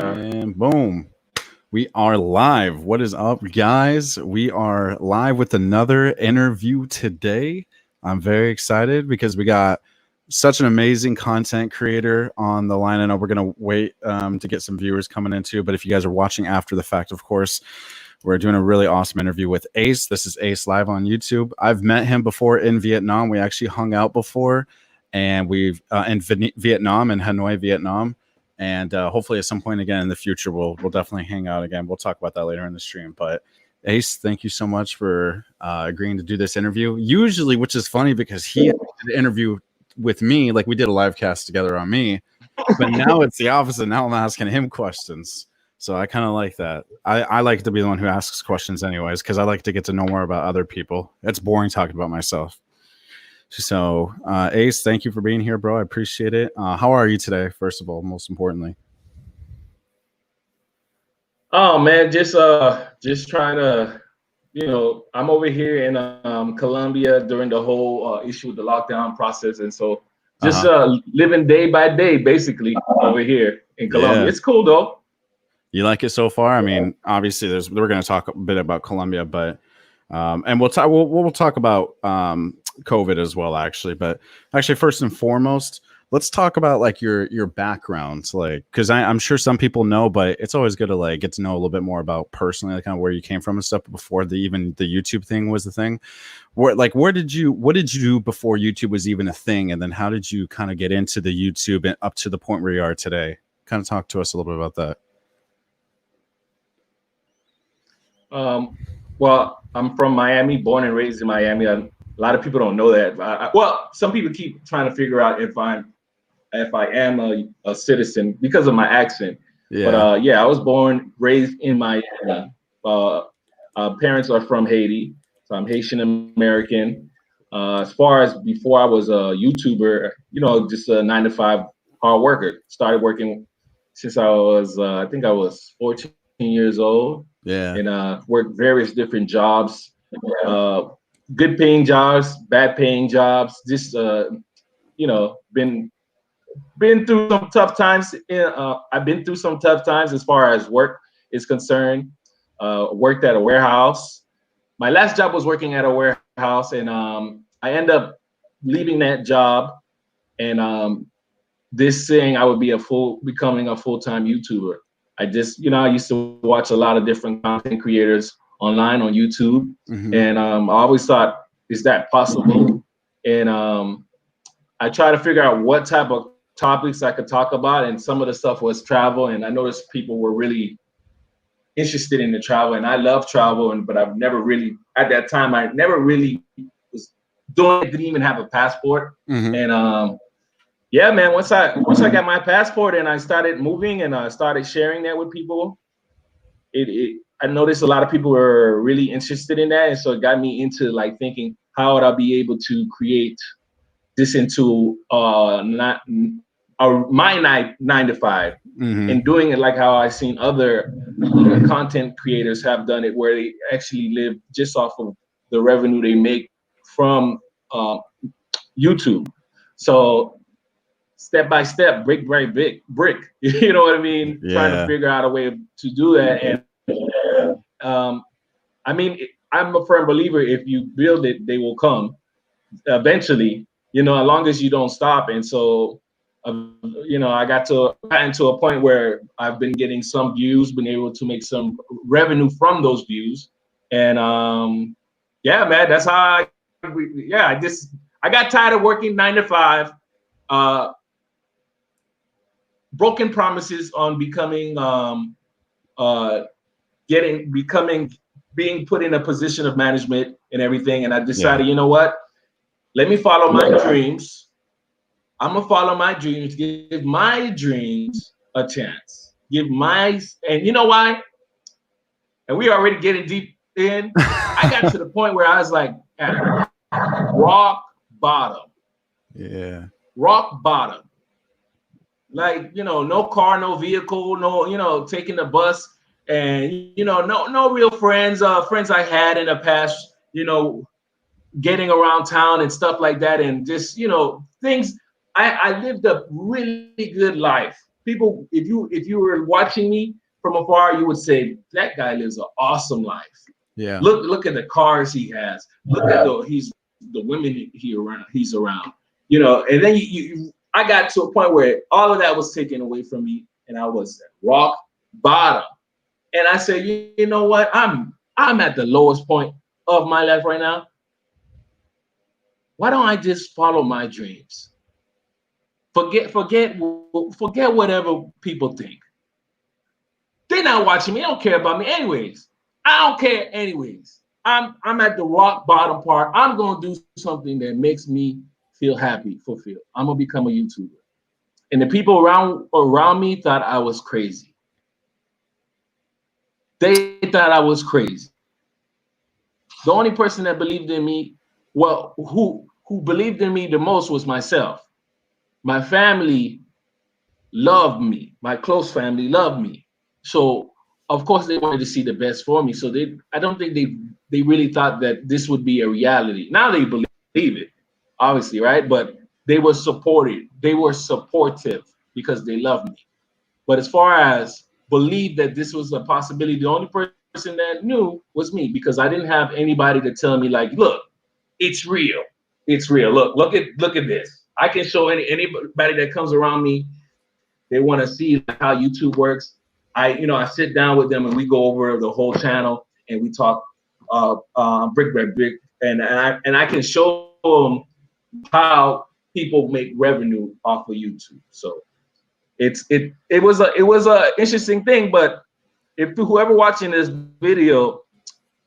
And boom, we are live. What is up, guys? We are live with another interview today. I'm very excited because we got such an amazing content creator on the line. I know we're going to wait to get some viewers coming into, but if you guys are watching after the fact, of course, we're doing a really awesome interview with Ace. This is Ace Live on YouTube. I've met him before in Vietnam. We actually hung out before, and we've in Vietnam, in Hanoi, Vietnam. And hopefully at some point again in the future we'll definitely hang out again. We'll talk about that later in the stream. But Ace, thank you so much for agreeing to do this interview. Usually, which is funny because he did the interview with me, like we did a live cast together on me, but now it's the opposite. Now I'm asking him questions. So I kind of like that. I like to be the one who asks questions anyways, because I like to get to know more about other people. It's boring talking about myself. So, Ace, thank you for being here, bro. I appreciate it. How are you today, first of all, most importantly? Oh man, just trying to, I'm over here in Colombia during the whole issue with the lockdown process, and so just living day by day, basically over here in Colombia. Yeah. It's cool though. You like it so far? I mean, obviously, we're going to talk a bit about Colombia, but and we'll talk about COVID as well, actually. But actually, first and foremost, let's talk about like your background, like because I'm sure some people know, but it's always good to like get to know a little bit more about personally, like kind of where you came from and stuff before even the YouTube thing was the thing. What did you do before YouTube was even a thing, and then how did you kind of get into the YouTube and up to the point where you are today? Kind of talk to us a little bit about that. Well, I'm from Miami, born and raised in Miami. A lot of people don't know that. Well, some people keep trying to figure out if I am a citizen because of my accent. Yeah. But yeah, I was born, raised in Miami. Parents are from Haiti, so I'm Haitian American. As far as before I was a YouTuber, just a 9 to 5 hard worker. Started working since I think I was 14 years old. Yeah. And worked various different jobs, good paying jobs, bad paying jobs. Just been through some tough times. I've been through some tough times as far as work is concerned. Worked at a warehouse. My last job was working at a warehouse, and I ended up leaving that job and this saying I would be becoming a full-time YouTuber. I used to watch a lot of different content creators online on YouTube, and I always thought, is that possible? And I try to figure out what type of topics I could talk about, and some of the stuff was travel, and I noticed people were really interested in the travel, and I love travel, but I've never really, at that time, I never really was doing it, didn't even have a passport. And yeah, man, once I got my passport and I started moving and I started sharing that with people, I noticed a lot of people were really interested in that, and so it got me into like thinking, how would I be able to create this into my 9 to 5, and doing it like how I've seen other content creators have done it, where they actually live just off of the revenue they make from YouTube. So step by step, brick by brick, you know what I mean? Yeah. Trying to figure out a way to do that. And I mean, I'm a firm believer, if you build it, they will come eventually, as long as you don't stop. And so, I got into a point where I've been getting some views, been able to make some revenue from those views. And yeah, man, that's how I got tired of working 9 to 5. Broken promises on becoming being put in a position of management and everything. And I decided, you know what? Let me follow my dreams. I'm gonna follow my dreams, give my dreams a chance. And you know why? And we already getting deep in. I got to the point where I was like, at rock bottom. Yeah. Rock bottom. Like, no car, no vehicle, no, taking the bus, and no real friends, friends I had in the past, getting around town and stuff like that, and just things. I lived a really good life, people, if you were watching me from afar, you would say that guy lives an awesome life. Yeah. Look at the cars he has. Look at the women he's around. You know, and then I got to a point where all of that was taken away from me, and I was at rock bottom. And I said, you know what? I'm at the lowest point of my life right now. Why don't I just follow my dreams? Forget whatever people think. They're not watching me. They don't care about me anyways. I don't care anyways. I'm at the rock bottom part. I'm gonna do something that makes me feel happy, fulfilled. I'm gonna become a YouTuber. And the people around me thought I was crazy. They thought I was crazy. The only person that believed in me, well, who believed in me the most was myself. My family loved me. My close family loved me. So of course they wanted to see the best for me. So I don't think they really thought that this would be a reality. Now they believe it, obviously, right? But they were supported. They were supportive because they loved me. But as far as believe that this was a possibility, the only person that knew was me because I didn't have anybody to tell me like, look, it's real. It's real. Look at this. I can show anybody that comes around me. They want to see like how YouTube works. I sit down with them and we go over the whole channel and we talk brick by brick, and I can show them how people make revenue off of YouTube. So it was a interesting thing. But if whoever watching this video,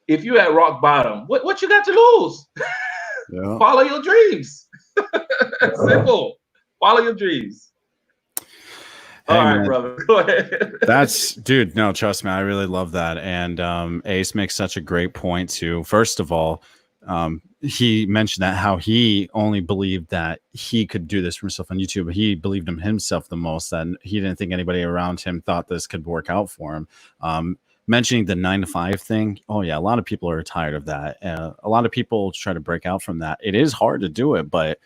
if you're at rock bottom, what you got to lose? Yeah. Follow your dreams. Simple. Follow your dreams. Hey, all right, man. brother. Go ahead. That's dude. No, trust me, I really love that. And Ace makes such a great point too. First of all, he mentioned that how he only believed that he could do this for himself on YouTube. He believed in himself the most, that he didn't think anybody around him thought this could work out for him. Mentioning the 9 to 5 thing. Oh yeah, a lot of people are tired of that. A lot of people try to break out from that. It is hard to do it, but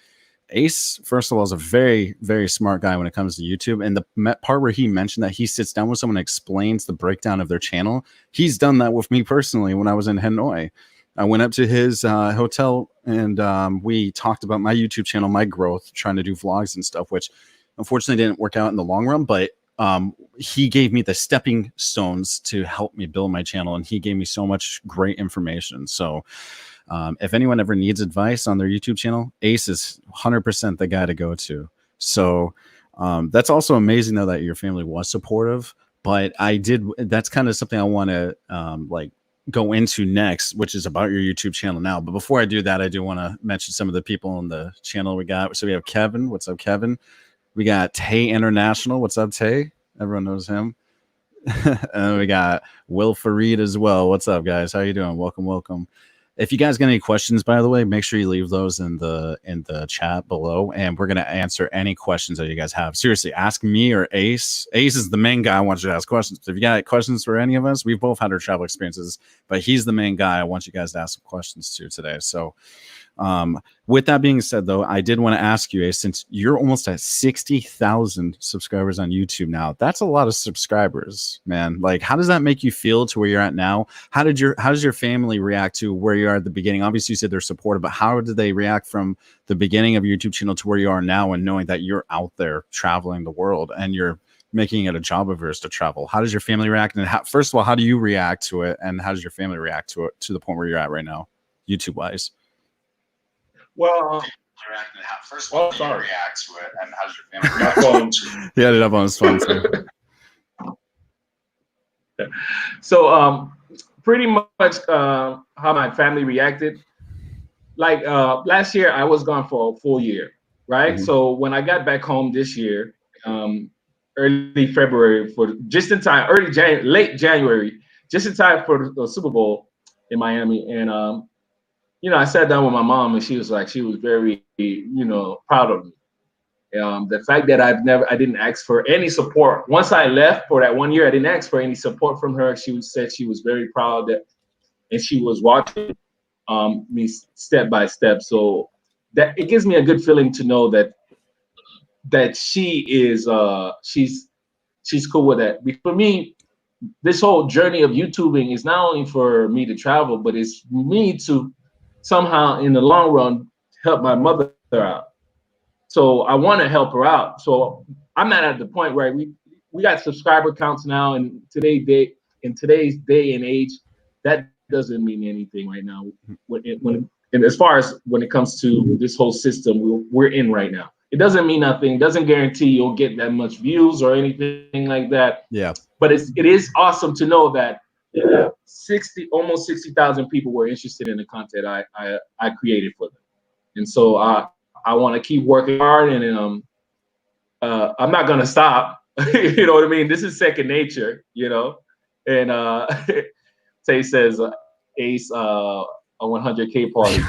Ace, first of all, is a very, very smart guy when it comes to YouTube. And the part where he mentioned that he sits down with someone and explains the breakdown of their channel, he's done that with me personally when I was in Hanoi. I went up to his hotel and we talked about my YouTube channel, my growth, trying to do vlogs and stuff, which unfortunately didn't work out in the long run. But he gave me the stepping stones to help me build my channel. And he gave me so much great information. So if anyone ever needs advice on their YouTube channel, Ace is 100% the guy to go to. So that's also amazing, though, that your family was supportive. But that's kind of something I want to like go into next, which is about your YouTube channel now. But before I do that, I do want to mention some of the people on the channel we got. So we have Kevin. What's up, Kevin? We got Tay International. What's up, Tay? Everyone knows him. And then we got Will Fareed as well. What's up, guys? How you doing? Welcome. If you guys got any questions, by the way, make sure you leave those in the chat below, and we're gonna answer any questions that you guys have. Seriously, ask me or Ace. Ace is the main guy I want you to ask questions. If you got questions for any of us, we've both had our travel experiences, but he's the main guy I want you guys to ask some questions to today. So with that being said, though, I did want to ask you, Ace, since you're almost at 60,000 subscribers on YouTube now, that's a lot of subscribers, man. Like, how does that make you feel to where you're at now? How does your family react to where you are at the beginning? Obviously, you said they're supportive, but how did they react from the beginning of your YouTube channel to where you are now, and knowing that you're out there traveling the world and you're making it a job of yours to travel? How does your family react? And first of all, how do you react to it? And how does your family react to it, to the point where you're at right now, YouTube wise? Well, first of all, sorry. React to it, and how's your family react? He had it up on his phone too. So pretty much how my family reacted. Like last year, I was gone for a full year, right? Mm-hmm. So when I got back home this year, early February, for just in time, late January, just in time for the Super Bowl in Miami, and I sat down with my mom, and she was very, proud of me. The fact that I didn't ask for any support. Once I left for that 1 year, I didn't ask for any support from her. She said she was very proud and she was watching me step by step. So that it gives me a good feeling to know that she is she's she's cool with that. For me, this whole journey of YouTubing is not only for me to travel, but it's me to somehow in the long run help my mother out. So I want to help her out. So I'm not at the point where we got subscriber counts now, and today's day and age, that doesn't mean anything right now. And as far as when it comes to this whole system we're in right now, it doesn't mean nothing. It doesn't guarantee you'll get that much views or anything like that. Yeah. But it is awesome to know that almost 60,000 people were interested in the content I created for them, and so I want to keep working hard, and I'm not gonna stop. You know what I mean? This is second nature, you know. And Tay says Ace a 100K party.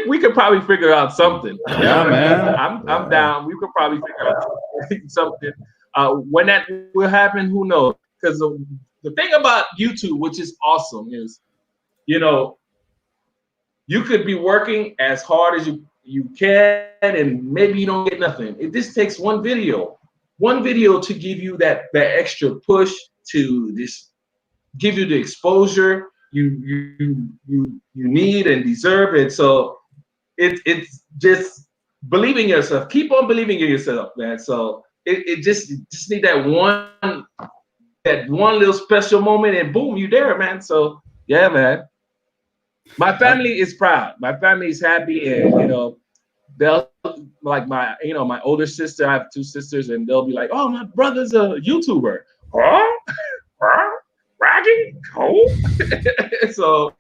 we could probably figure out something. Yeah, man. I'm down. We could probably figure out something. When that will happen, who knows? Because the thing about YouTube, which is awesome, is you could be working as hard as you can, and maybe you don't get nothing. It just takes one video to give you that extra push to this, give you the exposure you need and deserve. And so it's just believe in yourself. Keep on believing in yourself, man. So it just need that one little special moment, and boom, you there, man. So yeah, man. My family is proud. My family is happy, and they'll like my older sister. I have two sisters, and they'll be like, "Oh, my brother's a YouTuber." Huh? Raggy? Oh. So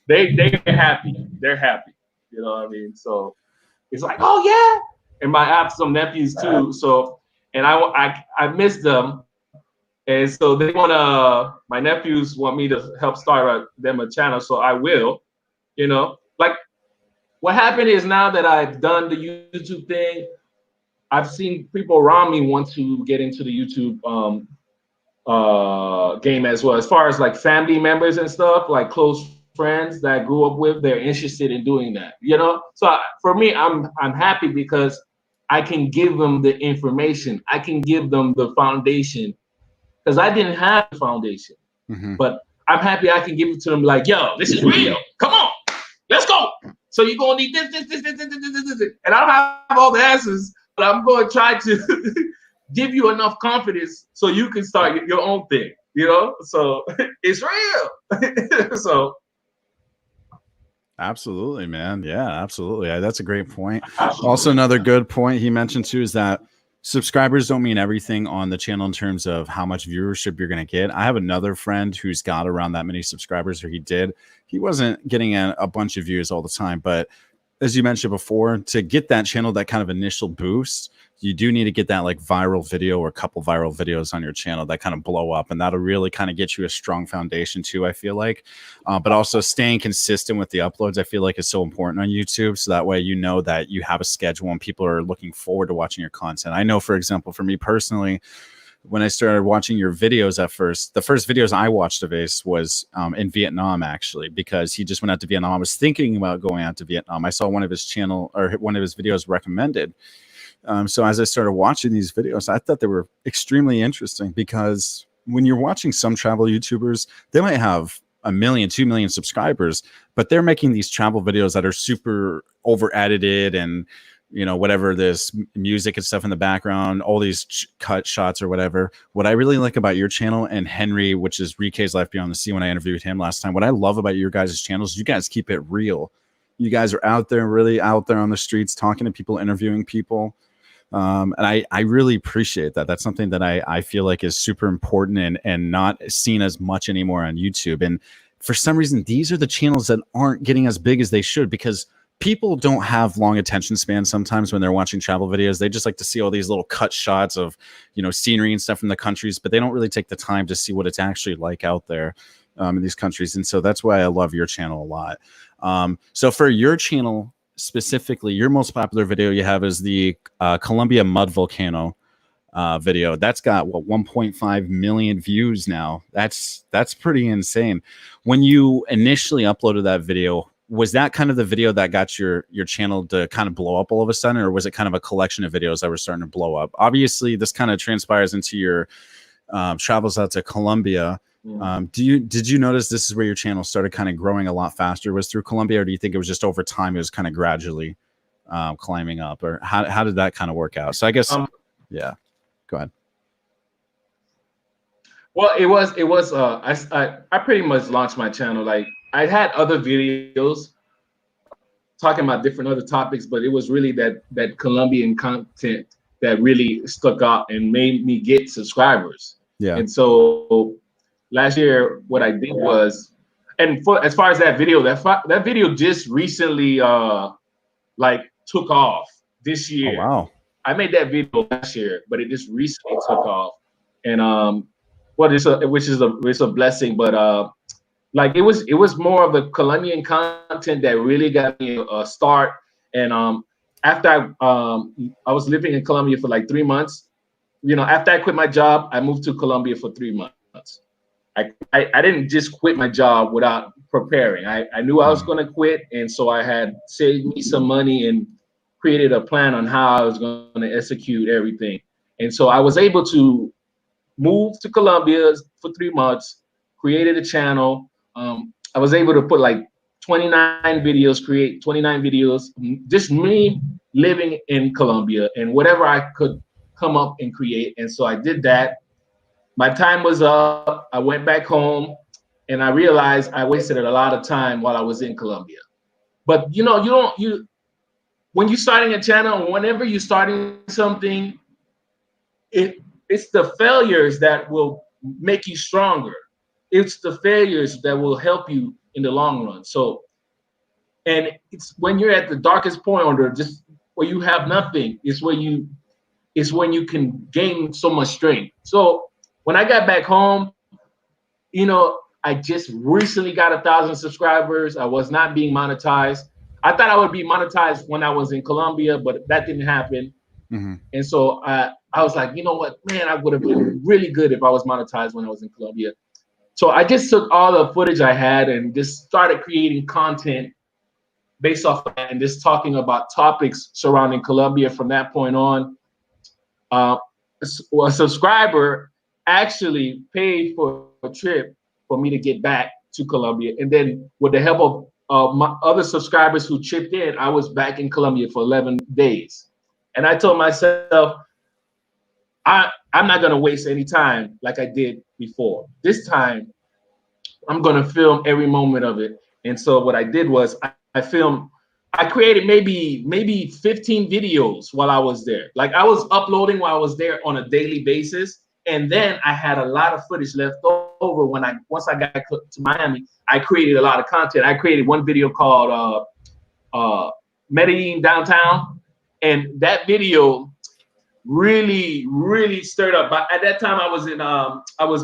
they're happy. They're happy. You know what I mean? So it's like, oh yeah. And I have some nephews too. So and I miss them. And so my nephews want me to help start them a channel. So I will, like what happened is now that I've done the YouTube thing, I've seen people around me want to get into the YouTube game as well. As far as like family members and stuff, like close friends that I grew up with, they're interested in doing that, So for me, I'm happy because I can give them the information. I can give them the foundation because I didn't have the foundation. Mm-hmm. But I'm happy I can give it to them like, yo, this is real. Come on, let's go. So you're going to need this. And I don't have all the answers, but I'm going to try to give you enough confidence so you can start your own thing, So it's real. So. Absolutely, man. Yeah, absolutely. That's a great point. Also, another good point he mentioned too is that subscribers don't mean everything on the channel in terms of how much viewership you're going to get. I have another friend who's got around that many subscribers, or he did. He wasn't getting a bunch of views all the time, but as you mentioned before, to get that channel, that kind of initial boost, you do need to get that like viral video or a couple viral videos on your channel that kind of blow up, and that'll really kind of get you a strong foundation too, I feel like. But also staying consistent with the uploads, I feel like is so important on YouTube. So that way, that you have a schedule and people are looking forward to watching your content. I know, for example, for me personally, when I started watching your videos at first, the first videos I watched of Ace was in Vietnam, actually, because he just went out to Vietnam. I was thinking about going out to Vietnam. I saw one of his videos recommended. So as I started watching these videos, I thought they were extremely interesting because when you're watching some travel YouTubers, they might have 1 million, 2 million subscribers, but they're making these travel videos that are super over edited and, whatever, this music and stuff in the background, all these cut shots or whatever. What I really like about your channel and Henry, which is Rike's Life Beyond the Sea, when I interviewed him last time, what I love about your guys' channels, you guys keep it real. You guys are out there, really out there on the streets, talking to people, interviewing people. And I really appreciate that. That's something that I feel like is super important and not seen as much anymore on YouTube. And for some reason, these are the channels that aren't getting as big as they should, because people don't have long attention spans sometimes when they're watching travel videos. They just like to see all these little cut shots of, scenery and stuff from the countries, but they don't really take the time to see what it's actually like out there in these countries. And so that's why I love your channel a lot. So for your channel specifically, your most popular video you have is the Colombia mud volcano video. That's got 1.5 million views now. That's pretty insane. When you initially uploaded that video, was that kind of the video that got your channel to kind of blow up all of a sudden, or was it kind of a collection of videos that were starting to blow up? Obviously, this kind of transpires into your travels out to Colombia. Did you notice this is where your channel started kind of growing a lot faster, was through Colombia, or do you think it was just over time it was kind of gradually climbing up, or how did that kind of work out? So I guess yeah, go ahead. Well, it was I pretty much launched my channel. Like, I had other videos talking about different other topics, but it was really that Colombian content that really stuck out and made me get subscribers. Yeah. And so last year, what I did was, and as far as that video, that video just recently like took off this year. Oh, wow. I made that video last year, but it just recently took off. And it's a blessing, but like it was more of the Colombian content that really got me a start. And after I was living in Colombia for like 3 months, after I quit my job, I moved to Colombia for 3 months. I didn't just quit my job without preparing. I knew I was going to quit, and so I had saved me some money and created a plan on how I was going to execute everything. And so I was able to move to Colombia for 3 months, created a channel. I was able to put like 29 videos, create 29 videos, just me living in Colombia and whatever I could come up and create. And so I did that. My time was up. I went back home and I realized I wasted a lot of time while I was in Colombia. But when you're starting a channel, whenever you're starting something, it's the failures that will make you stronger. It's the failures that will help you in the long run. So, and it's when you're at the darkest point, or just where you have nothing, it's when you can gain so much strength. So when I got back home, I just recently got 1,000 subscribers. I was not being monetized. I thought I would be monetized when I was in Colombia, but that didn't happen. Mm-hmm. And so I was like, you know what, man, I would have been really good if I was monetized when I was in Colombia. So I just took all the footage I had and just started creating content based off of that, and just talking about topics surrounding Colombia from that point on. A subscriber actually paid for a trip for me to get back to Colombia. And then with the help of my other subscribers who chipped in, I was back in Colombia for 11 days. And I told myself, I'm not going to waste any time like I did before. This time, I'm going to film every moment of it. And so what I did was I created maybe 15 videos while I was there. Like, I was uploading while I was there on a daily basis. And then I had a lot of footage left over once I got to Miami. I created a lot of content. I created one video called Medellin Downtown. And that video really, really stirred up. But at that time, I was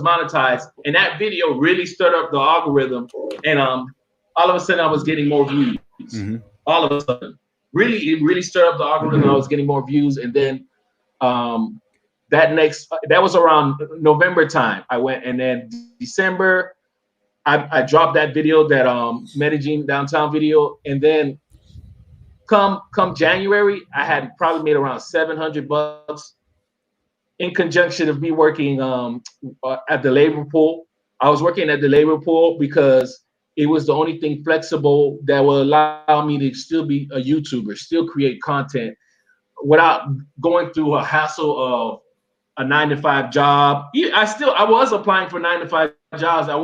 monetized, and that video really stirred up the algorithm. And all of a sudden, I was getting more views. Mm-hmm. All of a sudden, it really stirred up the algorithm. Mm-hmm. I was getting more views, and then that was around November time. I went, and then December, I dropped that video, that Medellin Downtown video, and then come January, I had probably made around $700 in conjunction of me working at the labor pool. I was working at the labor pool because it was the only thing flexible that will allow me to still be a YouTuber, still create content without going through a hassle of a 9-to-5 job. I was applying for 9-to-5 jobs I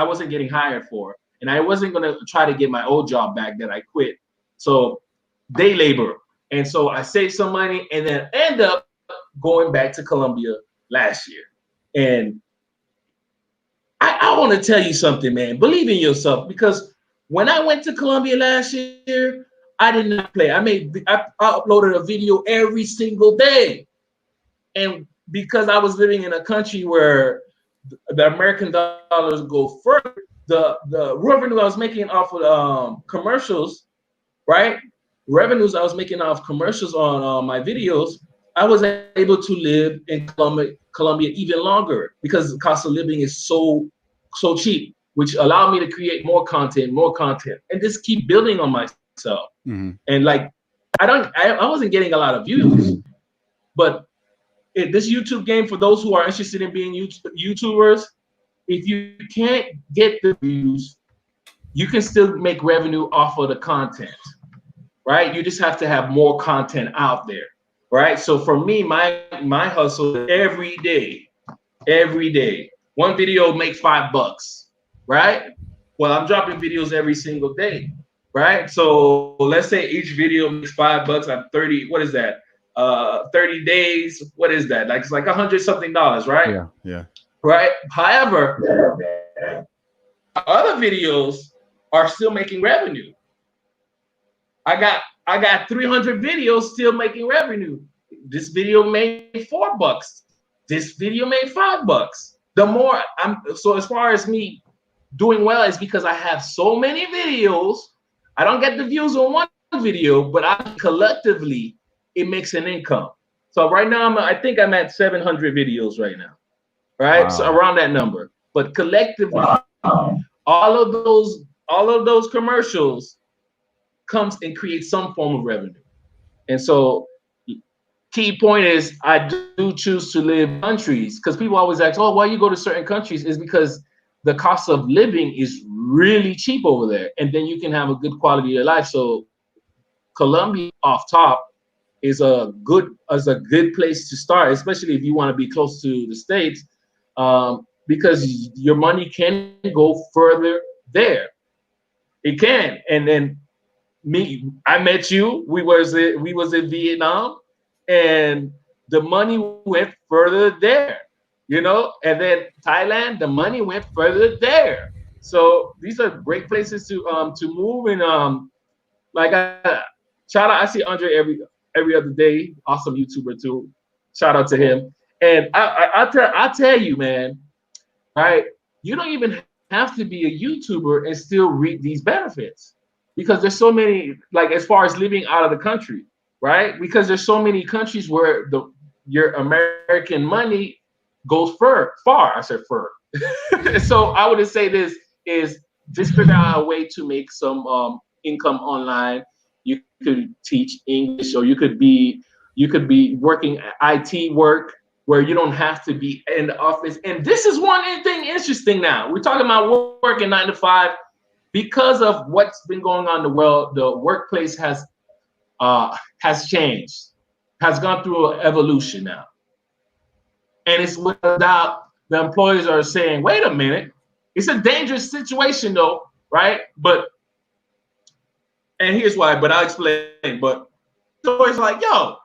wasn't getting hired for, and I wasn't going to try to get my old job back that I quit. So day labor. And so I saved some money and then end up going back to Colombia last year. And I want to tell you something, man. Believe in yourself, because when I went to Colombia last year, I did not play. I uploaded a video every single day. And because I was living in a country where the American dollars go further, the revenue I was making off of commercials, right? Revenues I was making off commercials on my videos, I was able to live in Colombia even longer because the cost of living is so cheap. which allowed me to create more content, and just keep building on myself. Mm-hmm. And like, I wasn't getting a lot of views, but this YouTube game, for those who are interested in being YouTubers, if you can't get the views, you can still make revenue off of the content, right? You just have to have more content out there, right? So for me, my hustle every day, one video make $5, right? Well, I'm dropping videos every single day, right? So let's say each video makes $5. I'm 30. What is that? 30 days. What is that? Like, it's like $100 something, right? Yeah, yeah. Right. However, other videos are still making revenue. I got 300 videos still making revenue. This video made $4. This video made $5. The more so as far as me doing well is because I have so many videos. I don't get the views on one video, but collectively it makes an income. So right now I think I'm at 700 videos right now, right? Wow. So around that number. But collectively, all of those commercials comes and creates some form of revenue. And so key point is I do choose to live in countries, because people always ask, oh, why you go to certain countries? Is because the cost of living is really cheap over there, and then you can have a good quality of life. So Colombia off top is a good place to start, especially if you want to be close to the States, because your money can go further there. It can. And then I met you. We was in Vietnam, and the money went further there, you know. And then Thailand, the money went further there. So these are great places to move. And like shout out. I see Andre every other day. Awesome YouTuber too. Shout out to him. And I tell you, man, right? You don't even have to be a YouTuber and still reap these benefits, because there's so many, like as far as living out of the country, right? Because there's so many countries where your American money goes far. I said fur. So I would say this is just figure out a way to make some income online. You could teach English, or you could be working IT work where you don't have to be in the office. And this is one thing interesting now. We're talking about working 9 to 5. Because of what's been going on in the world, the workplace has changed, has gone through an evolution now. And it's without the employers are saying, wait a minute, it's a dangerous situation though, right? And here's why, but I'll explain. But it's always like, yo,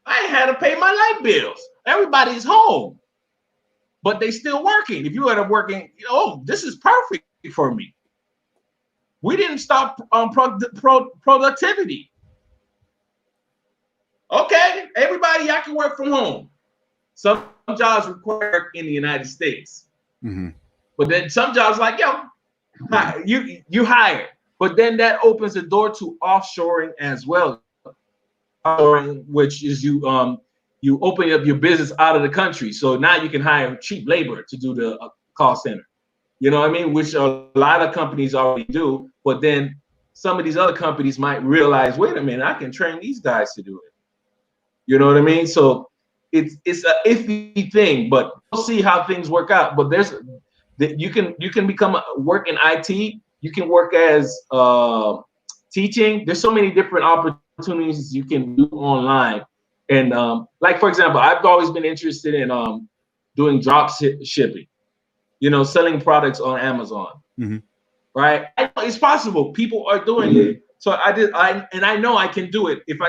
I ain't had to pay my light bills. Everybody's home, but they still working. If you end up working, oh, this is perfect for me. We didn't stop productivity. Okay, everybody, y'all can work from home. Some jobs require work in the United States. Mm-hmm. But then some jobs like, yo, you hire. But then that opens the door to offshoring as well. Offshoring, which is you open up your business out of the country. So now you can hire cheap labor to do the call center. You know what I mean? Which a lot of companies already do. But then some of these other companies might realize, wait a minute, I can train these guys to do it. You know what I mean? So it's an iffy thing, but we'll see how things work out. But you can work in IT. You can work as teaching. There's so many different opportunities you can do online. And like, for example, I've always been interested in doing drop shipping. You know, selling products on Amazon, mm-hmm. Right? It's possible. People are doing it. So I know I can do it if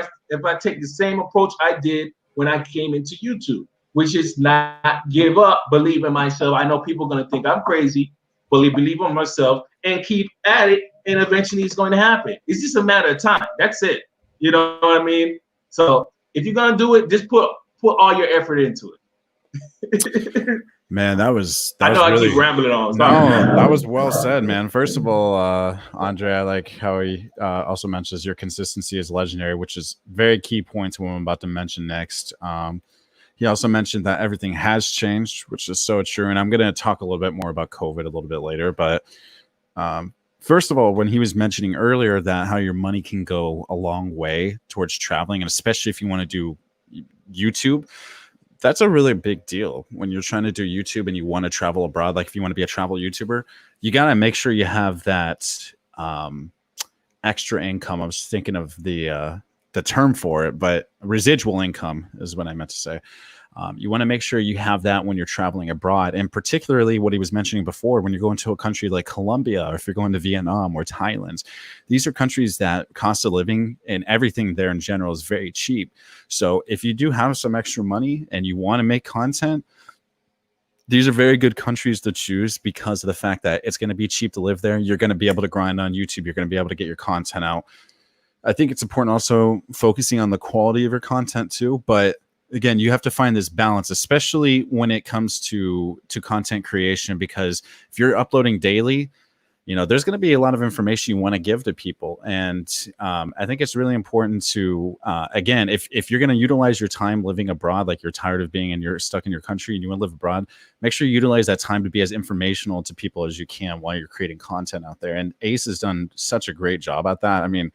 I take the same approach I did when I came into YouTube, which is not give up, believe in myself. I know people are going to think I'm crazy, believe in myself, and keep at it, and eventually it's going to happen. It's just a matter of time. That's it. You know what I mean? So if you're going to do it, just put all your effort into it. Man, that was I know really, I keep rambling on. No, that was well said, man. First of all, Andre, I like how he also mentions your consistency is legendary, which is very key points when I'm about to mention next. he also mentioned that everything has changed, which is so true. And I'm going to talk a little bit more about COVID a little bit later. But first of all, when he was mentioning earlier that how your money can go a long way towards traveling, and especially if you want to do YouTube, that's a really big deal when you're trying to do YouTube and you want to travel abroad. Like if you want to be a travel YouTuber, you got to make sure you have that extra income. I was thinking of the term for it, but residual income is what I meant to say. You want to make sure you have that when you're traveling abroad, and particularly what he was mentioning before, when you're going to a country like Colombia, or if you're going to Vietnam or Thailand. These are countries that cost of living and everything there in general is very cheap. So if you do have some extra money and you want to make content, these are very good countries to choose because of the fact that it's going to be cheap to live there. You're going to be able to grind on YouTube. You're going to be able to get your content out. I think it's important also focusing on the quality of your content too. But again, you have to find this balance, especially when it comes to content creation, because if you're uploading daily, you know, there's going to be a lot of information you want to give to people. And I think it's really important to, again, if you're going to utilize your time living abroad, like you're tired of being and you're stuck in your country and you want to live abroad, make sure you utilize that time to be as informational to people as you can while you're creating content out there. And Ace has done such a great job at that. I mean,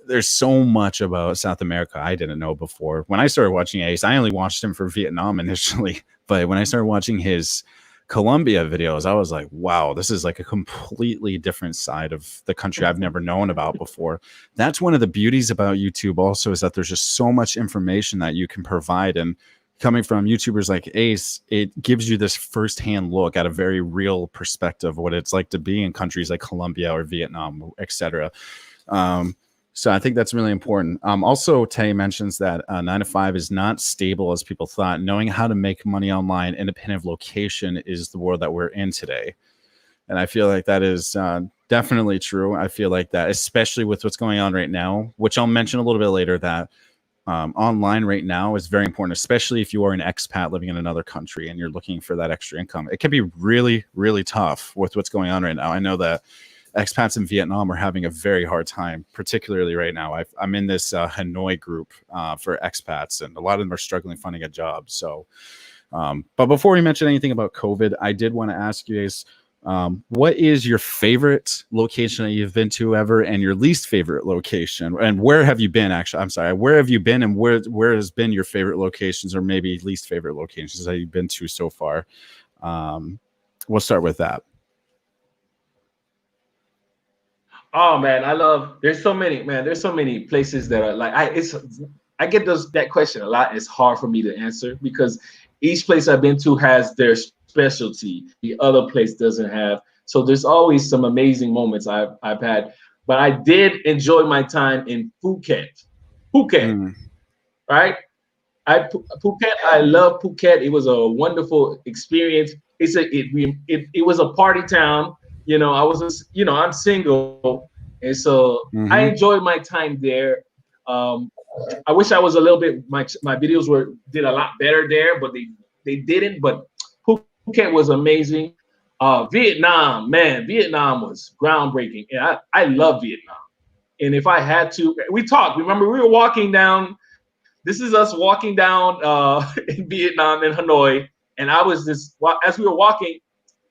there's so much about South America I didn't know before. When I started watching Ace, I only watched him for Vietnam initially, but when I started watching his Colombia videos, I was like, wow, this is like a completely different side of the country I've never known about before. That's one of the beauties about YouTube also, is that there's just so much information that you can provide. And coming from YouTubers like Ace, it gives you this firsthand look at a very real perspective of what it's like to be in countries like Colombia or Vietnam, etc. So I think that's really important. Also, Tay mentions that 9 to 5 is not stable as people thought. Knowing how to make money online, independent of location, is the world that we're in today. And I feel like that is definitely true. I feel like that, especially with what's going on right now, which I'll mention a little bit later, that online right now is very important, especially if you are an expat living in another country and you're looking for that extra income. It can be really, really tough with what's going on right now. I know that expats in Vietnam are having a very hard time, particularly right now. I'm in this Hanoi group for expats, and a lot of them are struggling finding a job. So, but before we mention anything about COVID, I did want to ask you guys, what is your favorite location that you've been to ever, and your least favorite location? And where have you been? Actually, I'm sorry, where have you been, and where has been your favorite locations, or maybe least favorite locations that you've been to so far? We'll start with that. Oh man, I love. There's so many, man. There's so many places that are like I get that question a lot. It's hard for me to answer because each place I've been to has their specialty. The other place doesn't have. So there's always some amazing moments I've had. But I did enjoy my time in Phuket. Phuket, right? Phuket. I love Phuket. It was a wonderful experience. It was a party town. You know, I'm single, and so I enjoyed my time there. I wish I was a little bit. My videos did a lot better there, but they didn't. But Phuket was amazing. Vietnam, man, Vietnam was groundbreaking, and I love Vietnam. And if I had to, we talked. Remember, we were walking down. This is us walking down in Vietnam in Hanoi, and I was just as we were walking.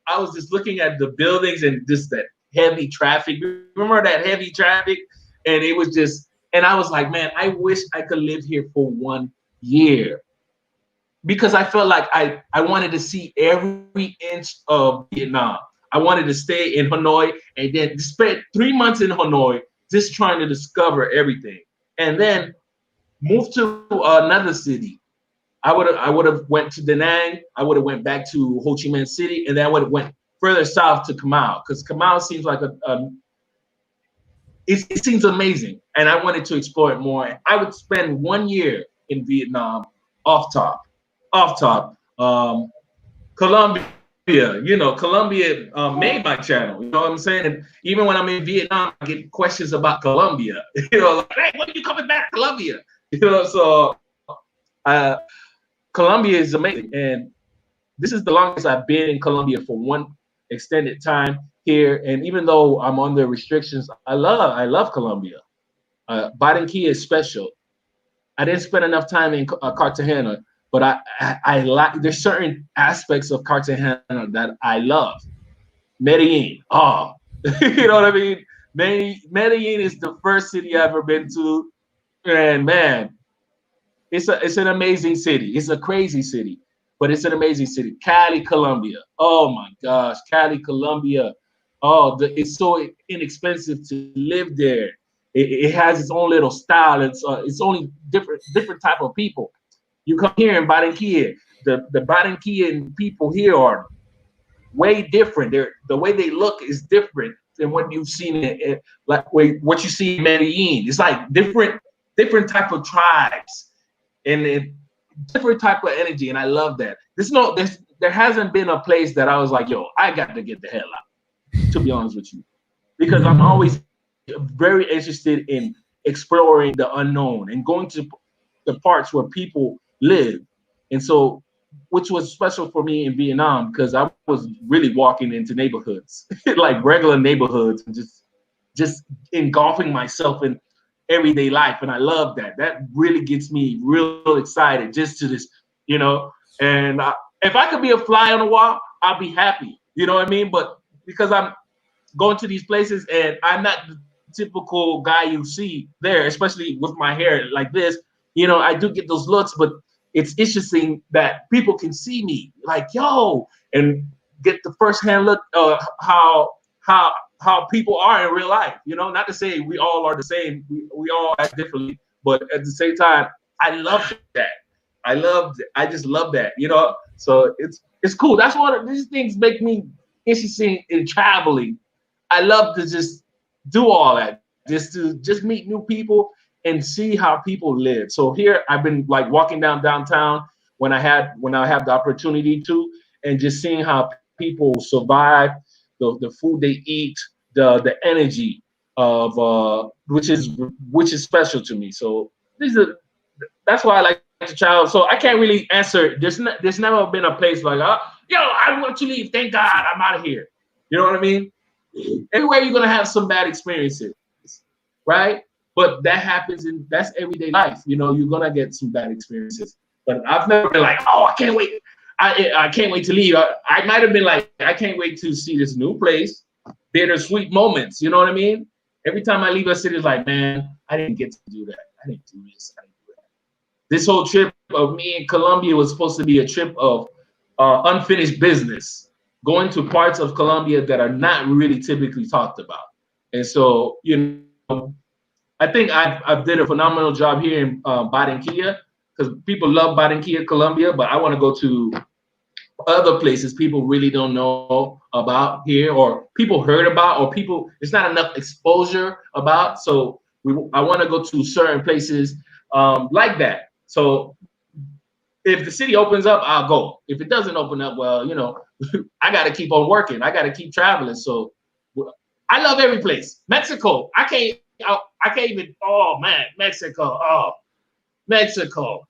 I was just looking at the buildings and just that heavy traffic. Remember that heavy traffic? And it was just, and I was like, man, I wish I could live here for 1 year. Because I felt like I wanted to see every inch of Vietnam. I wanted to stay in Hanoi and then spend 3 months in Hanoi just trying to discover everything. And then move to another city. I would have went to Da Nang. I would have went back to Ho Chi Minh City, and then I would have went further south to Kamau, because Kamau seems like it seems amazing, and I wanted to explore it more. I would spend 1 year in Vietnam, off top. Colombia, Colombia made my channel. You know what I'm saying? And even when I'm in Vietnam, I get questions about Colombia. Like, hey, when are you coming back to Colombia? So. Colombia is amazing, and this is the longest I've been in Colombia for one extended time here. And even though I'm under restrictions, I love Colombia. Barranquilla is special. I didn't spend enough time in Cartagena. but I like, there's certain aspects of Cartagena that I love. Medellin, oh, you know what I mean? Medellin is the first city I've ever been to, and man, it's an amazing city. It's a crazy city, but it's an amazing city. Cali, Colombia. Oh my gosh, Cali, Colombia. Oh, it's so inexpensive to live there. It has its own little style. It's only different type of people. You come here in Barranquilla, the Barranquillan people here are way different. The way they look is different than what you've seen like what you see in Medellin. It's like different type of tribes and different type of energy, and I love that. There hasn't been a place that I was like, yo, I got to get the hell out. To be honest with you, because I'm always very interested in exploring the unknown and going to the parts where people live. And so, which was special for me in Vietnam, because I was really walking into neighborhoods, like regular neighborhoods, and just engulfing myself in everyday life. And I love that. That really gets me real excited just to this, you know. And if I could be a fly on the wall, I'll be happy. You know what I mean? But because I'm going to these places and I'm not the typical guy you see there, especially with my hair like this, you know, I do get those looks, but it's interesting that people can see me like, yo, and get the firsthand look of how people are in real life. You know, not to say we all are the same, we all act differently, but at the same time, I love that. I just love that, you know. So it's cool. That's one of these things make me interested in traveling. I love to just do all that, just meet new people and see how people live. So here I've been like walking downtown when I have the opportunity to, and just seeing how people survive, the food they eat, the energy of which is special to me. So that's why I like to travel. So I can't really answer. There's never been a place like, yo, I want to leave. Thank God I'm out of here. You know what I mean? Everywhere you're gonna have some bad experiences, right? But that happens that's everyday life. You know, you're gonna get some bad experiences. But I've never been like, oh, I can't wait. I can't wait to leave. I might have been like, I can't wait to see this new place. Bittersweet moments. You know what I mean? Every time I leave a city, it's like, man, I didn't get to do that. I didn't do this. I didn't do that. This whole trip of me in Colombia was supposed to be a trip of unfinished business, going to parts of Colombia that are not really typically talked about. And so, you know, I think I've did a phenomenal job here in Barranquilla, because people love Barranquilla, Colombia, but I want to go to other places people really don't know about here, or people heard about, or people, it's not enough exposure about. So I want to go to certain places like that. So if the city opens up, I'll go. If it doesn't open up, well, you know, I got to keep on working. I got to keep traveling. So I love every place. Mexico, I can't even. Oh man, Mexico. Oh, Mexico.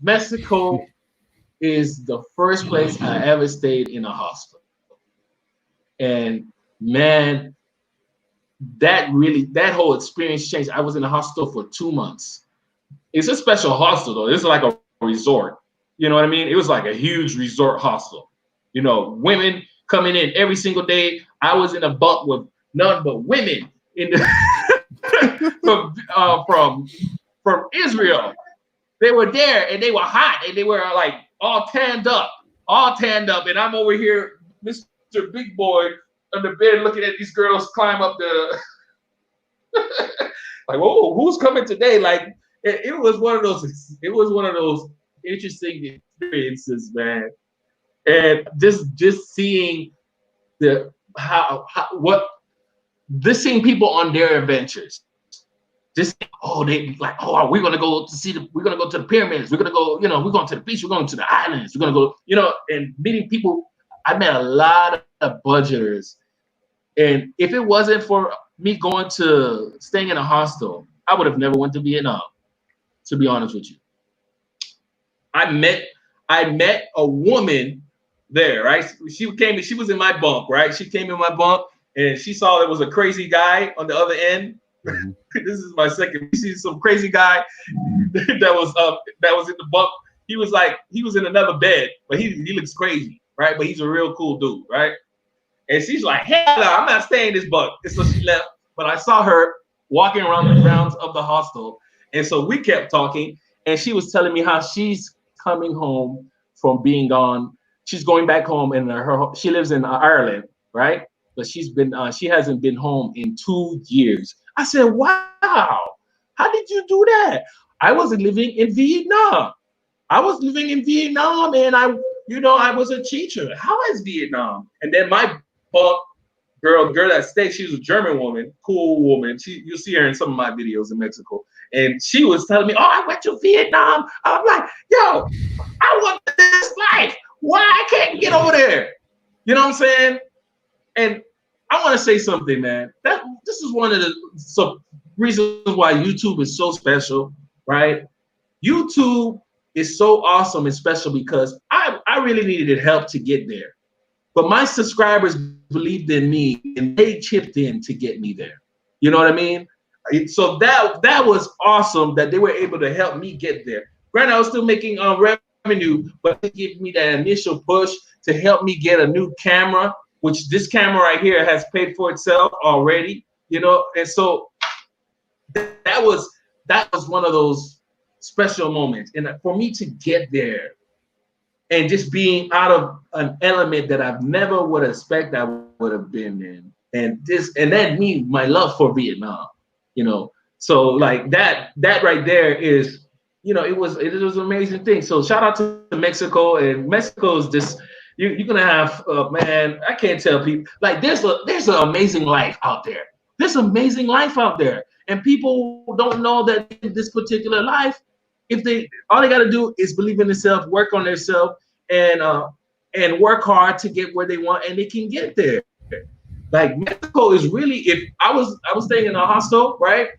Mexico is the first place I ever stayed in a hospital, and man, that whole experience changed. I was in the hospital for 2 months. It's a special hospital. It's like a resort. You know what I mean? It was like a huge resort hostel. You know, women coming in every single day. I was in a bunk with none but women in the from Israel. They were there and they were hot and they were like all tanned up, and I'm over here, Mr. Big Boy, on the bed looking at these girls climb up the like, whoa, who's coming today? Like it was one of those interesting experiences, man. And just seeing the seeing people on their adventures. Just they like, oh, we're gonna go we're gonna go to the pyramids, we're gonna go, you know, we're going to the beach, we're going to the islands, we're gonna go, you know, and meeting people. I met a lot of budgeters, and if it wasn't for me going to staying in a hostel, I would have never went to Vietnam. To be honest with you, I met a woman there, right? She was in my bunk, right? She came in my bunk and she saw there was a crazy guy on the other end. This is my second. We see some crazy guy that was in the bunk he was like, he was in another bed, but he looks crazy, right? But he's a real cool dude, right? And she's like, hell no, I'm not staying this bunk. And so she left. But I saw her walking around the grounds of the hostel. And so we kept talking. And she was telling me how she's coming home from being gone. She's going back home, and she lives in Ireland, right? But she hasn't been home in 2 years. I said, wow, how did you do that? I wasn't living in Vietnam. I was living in Vietnam, and I was a teacher. How is Vietnam? And then my bunk girl that stayed, she was a German woman, cool woman. You'll see her in some of my videos in Mexico. And she was telling me, oh, I went to Vietnam. I'm like, yo, I want this life. Why I can't get over there? You know what I'm saying? And I want to say something, man. This is one of the reasons why YouTube is so special, right? YouTube is so awesome and special because I really needed help to get there. But my subscribers believed in me and they chipped in to get me there. You know what I mean? So that was awesome that they were able to help me get there. Granted, I was still making revenue, but they gave me that initial push to help me get a new camera, which this camera right here has paid for itself already. You know, and so that was one of those special moments. And for me to get there and just being out of an element that I've never would expect I would have been in. And that means my love for Vietnam, you know. So like that right there is, it was an amazing thing. So shout out to Mexico. And Mexico is just, you're gonna have man, I can't tell people, like there's an amazing life out there. There's amazing life out there. And people don't know that in this particular life, if all they got to do is believe in themselves, work on themselves, and work hard to get where they want, and they can get there. Like Mexico is really, if I was staying in a hostel, right?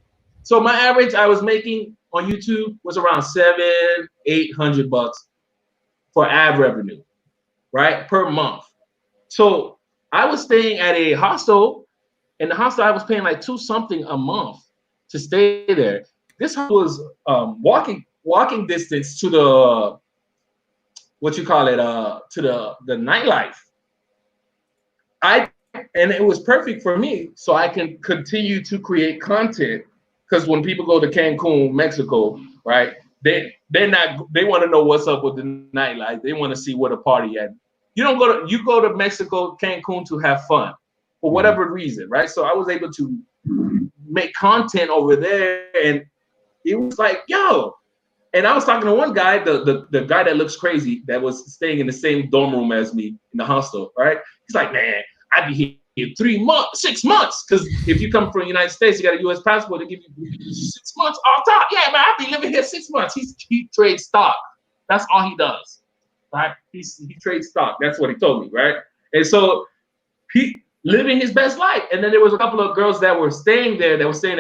So my average I was making on YouTube was around $700-800 for ad revenue, right, per month. So I was staying at a hostel, and the hostel I was paying like $2 something a month to stay there. This was walking distance to the to the nightlife. And it was perfect for me, so I can continue to create content. Because when people go to Cancun, Mexico, right, they want to know what's up with the nightlife. They want to see what a party at. You go to Mexico, Cancun to have fun for whatever reason, right? So I was able to make content over there, and it was like, yo. And I was talking to one guy, the guy that looks crazy, that was staying in the same dorm room as me in the hostel, right? He's like, man, I'd be here 3 months, 6 months. Because if you come from the United States, you got a US passport, they give you 6 months off top. Yeah, man, I'd be living here 6 months. He trades stock. That's all he does, right? He trades stock. That's what he told me, right? And so he living his best life. And then there was a couple of girls that were staying there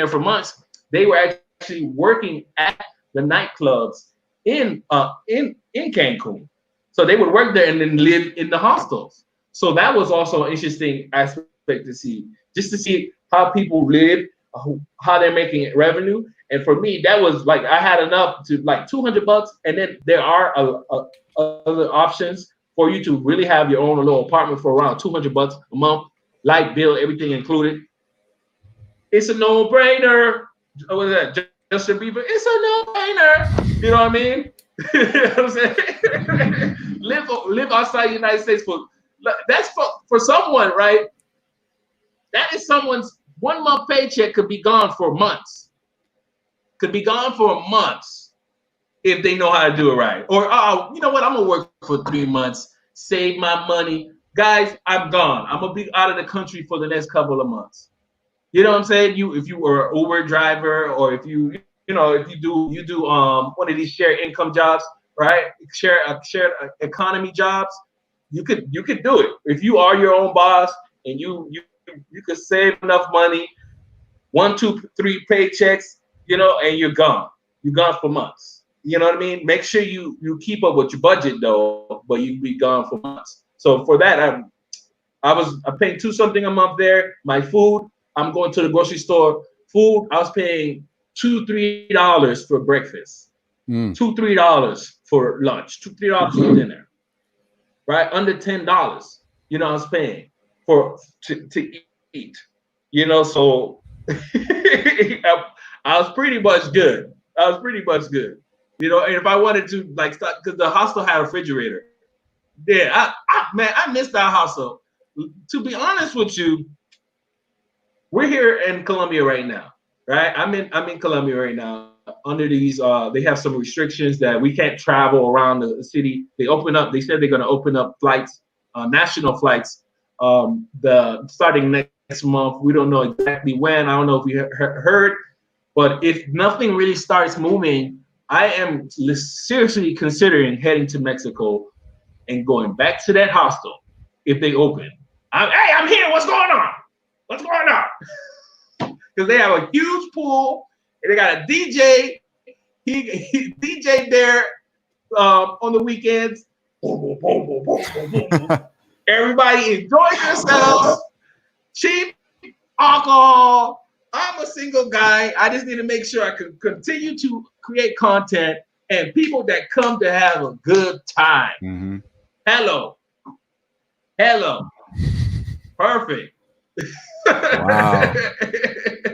for months. They were actually working at the nightclubs in Cancun. So they would work there and then live in the hostels. So that was also an interesting aspect to see, just to see how people live, how they're making revenue. And for me, that was like, I had enough to like $200, and then there are other options for you to really have your own little apartment for around $200 a month, light bill, everything included. It's a no-brainer. What is that? Justin Bieber? It's a no-brainer. You know what I mean? You know what I'm saying? live outside the United States that's for someone, right? That is someone's 1 month paycheck could be gone for months. Could be gone for months if they know how to do it right. Or, oh, you know what? I'm gonna work for 3 months, save my money. Guys, I'm gone. I'm gonna be out of the country for the next couple of months. You know what I'm saying? If you were an Uber driver, or if you do one of these shared income jobs, right? Shared economy jobs, you could do it. If you are your own boss and you could save enough money, 1, 2, 3 paychecks, and you're gone. You're gone for months. You know what I mean? Make sure you keep up with your budget though, but you'd be gone for months. So for that, I paying $2 something a month there. My food, I'm going to the grocery store. Food, I was paying $2-3 for breakfast. $2-3 for lunch, $2-3 for dinner, right? Under $10, you know, I was paying to eat, you know. So I was pretty much good. You know. And if I wanted to, like, start, because the hostel had a refrigerator. Yeah, man, I missed that hostel. To be honest with you, we're here in Colombia right now, right? I'm in Colombia right now. Under these, they have some restrictions that we can't travel around the city. They said they're going to open up flights, national flights, starting next month. We don't know exactly when. I don't know if you heard, but if nothing really starts moving, I am seriously considering heading to Mexico and going back to that hostel if they open. Hey, I'm here. What's going on? Because they have a huge pool and they got a DJ. He DJ there on the weekends. Boom, boom, boom, boom, boom, boom, boom. Everybody enjoy yourselves. Cheap alcohol. I'm a single guy. I just need to make sure I can continue to create content and people that come to have a good time. Mm-hmm. Hello. Perfect. Wow.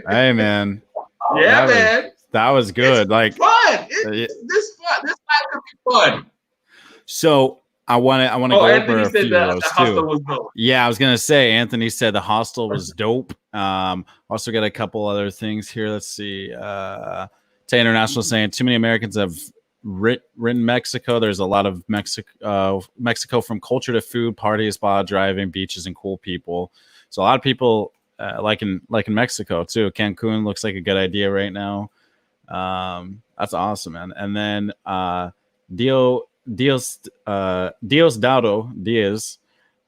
Hey, man. Yeah, that was good. It's like fun. This life could be fun. So I want to go over a few of those too. Was dope. Yeah, I was gonna say. Anthony said the hostel was dope. Also got a couple other things here. Let's see. Tay International saying too many Americans have written Mexico. There's a lot of Mexico from culture to food, party, spa, driving, beaches, and cool people. So a lot of people like in Mexico too. Cancun looks like a good idea right now. That's awesome, man. And then Dios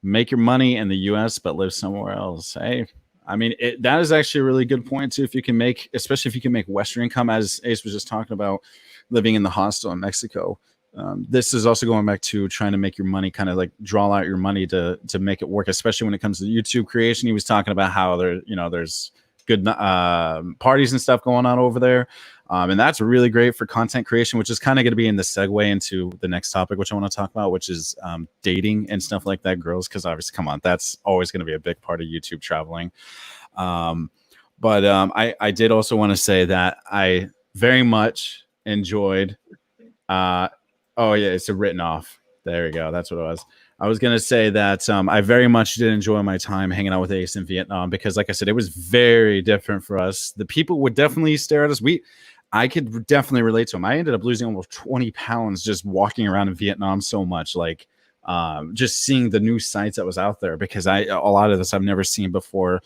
make your money in the US but live somewhere else. Hey, I mean, that is actually a really good point too. Especially if you can make Western income, as Ace was just talking about, living in the hostel in Mexico. This is also going back to trying to make your money, kind of like draw out your money to make it work, especially when it comes to YouTube creation. He was talking about how there's good parties and stuff going on over there. And that's really great for content creation, which is kind of going to be in the segue into the next topic, which I want to talk about, which is dating and stuff like that, girls. Because obviously, come on, that's always going to be a big part of YouTube traveling. But I did also want to say that I very much enjoyed. Oh yeah, it's a written off. There we go. That's what it was. I was going to say that I very much did enjoy my time hanging out with Ace in Vietnam because, like I said, it was very different for us. The people would definitely stare at us. I could definitely relate to them. I ended up losing almost 20 pounds just walking around in Vietnam so much, like just seeing the new sites that was out there, because a lot of this I've never seen before.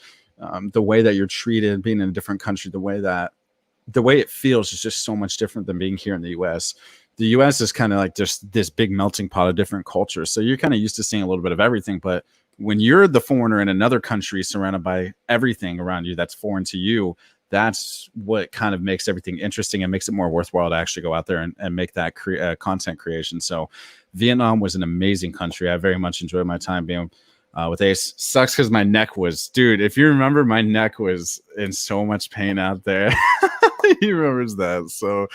The way that you're treated being in a different country, the way it feels is just so much different than being here in the US. The US is kind of like just this big melting pot of different cultures. So you're kind of used to seeing a little bit of everything. But when you're the foreigner in another country surrounded by everything around you that's foreign to you, that's what kind of makes everything interesting and makes it more worthwhile to actually go out there and make that content creation. So Vietnam was an amazing country. I very much enjoyed my time being with Ace. Sucks because my neck was, dude, if you remember, my neck was in so much pain out there. He remembers that. So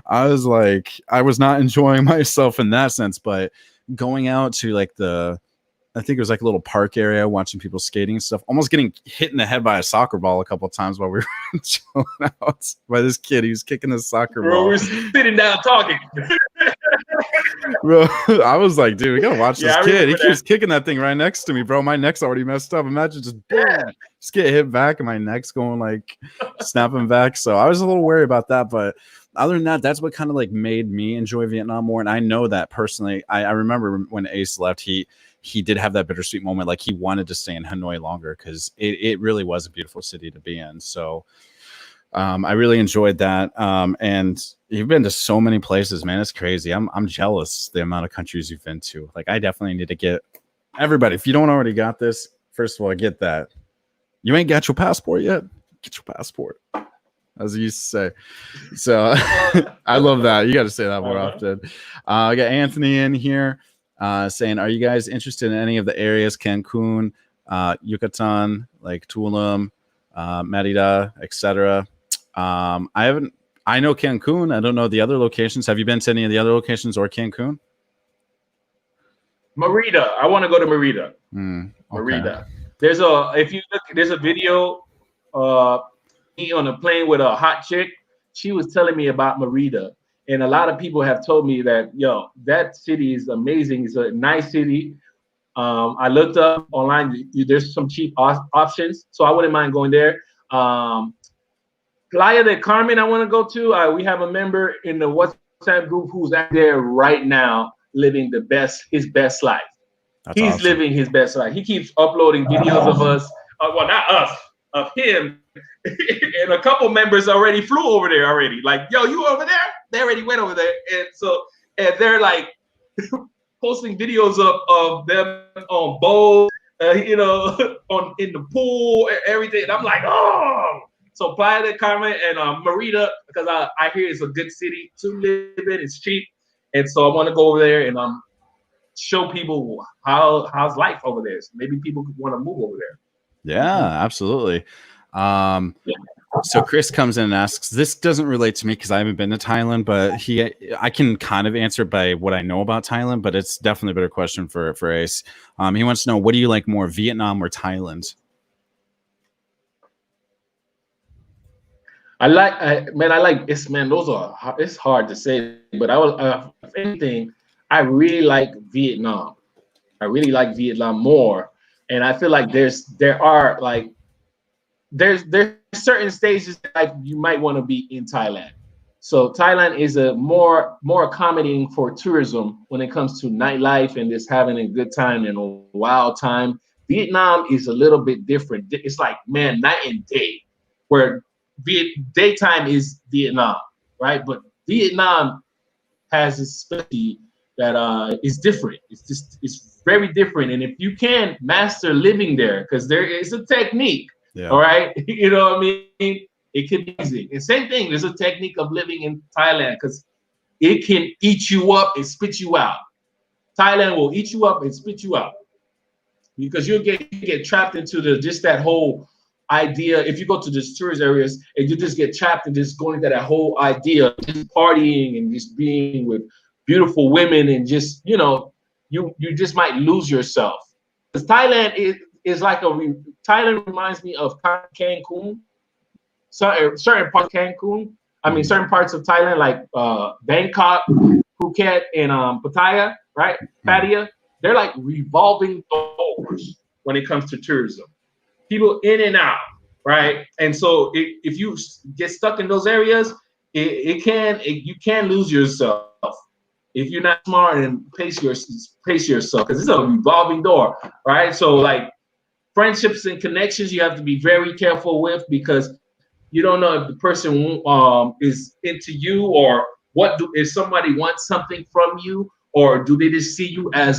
I was like, I was not enjoying myself in that sense, but going out to like I think it was like a little park area, watching people skating and stuff, almost getting hit in the head by a soccer ball a couple of times while we were chilling out by this kid. He was kicking a soccer ball. We're sitting down talking. Bro, I was like, dude, we gotta watch this kid. He keeps kicking that thing right next to me, bro. My neck's already messed up. Imagine just boom, just get hit back and my neck's going like snapping back. So I was a little worried about that, but other than that, that's what kind of like made me enjoy Vietnam more. And I know that personally, I remember when Ace left, he did have that bittersweet moment. Like he wanted to stay in Hanoi longer because it really was a beautiful city to be in. So I really enjoyed that. And you've been to so many places, man. It's crazy. I'm jealous the amount of countries you've been to. Like I definitely need to get everybody. If you don't already got this, first of all, get that. You ain't got your passport yet? Get your passport, as I used to say. So I love that. You got to say that more often. I got Anthony in here saying, are you guys interested in any of the areas, Cancun, Yucatan, like Tulum, Merida, etc.? I haven't I know Cancun. I don't know the other locations. Have you been to any of the other locations or Cancun? Merida. I want to go to Merida. Okay. Merida. There's a video me on a plane with a hot chick. She was telling me about Merida. And a lot of people have told me that, yo, that city is amazing. It's a nice city. I looked up online. There's some cheap options, so I wouldn't mind going there. Playa del Carmen, I want to go to. We have a member in the WhatsApp group who's out there right now living his best life. He's awesome. living his best life. He keeps uploading videos of us. Well, not us, of him. And a couple members already flew over there already. Like, yo, you over there? They already went over there. And they're like posting videos of them on boats, in the pool and everything. And I'm like, oh. So Playa del Carmen and Merida, because I hear it's a good city to live in. It's cheap. And so I want to go over there and show people how's life over there. So maybe people want to move over there. Yeah, absolutely. So Chris comes in and asks, this doesn't relate to me because I haven't been to Thailand, but I can kind of answer by what I know about Thailand, but it's definitely a better question for Ace. He wants to know, what do you like more, Vietnam or Thailand? I like it's, man, it's hard to say, but if anything, I really like Vietnam. I really like Vietnam more. And I feel like there's certain stages like you might want to be in Thailand. So Thailand is a more accommodating for tourism when it comes to nightlife and just having a good time and a wild time. Vietnam is a little bit different. It's like, man, night and day, where daytime is Vietnam, right? But Vietnam has a specialty that is different. It's very different. And if you can master living there, because there is a technique, all right, you know what I mean? It can be easy. And same thing, there's a technique of living in Thailand because it can eat you up and spit you out. Thailand will eat you up and spit you out because you get trapped into that whole idea. If you go to these tourist areas and you just get trapped and just going into that whole idea of just partying and just being with beautiful women and just, you just might lose yourself. Because Thailand is like Thailand reminds me of Cancun. Certain parts of Cancun. I mean, certain parts of Thailand, like Bangkok, Phuket, and Pattaya, right? Pattaya. They're like revolving doors when it comes to tourism. People in and out, right? And so if you get stuck in those areas, you can lose yourself if you're not smart and pace yourself, because it's a revolving door, right? So like friendships and connections, you have to be very careful with, because you don't know if the person is into you, or if somebody wants something from you, or do they just see you as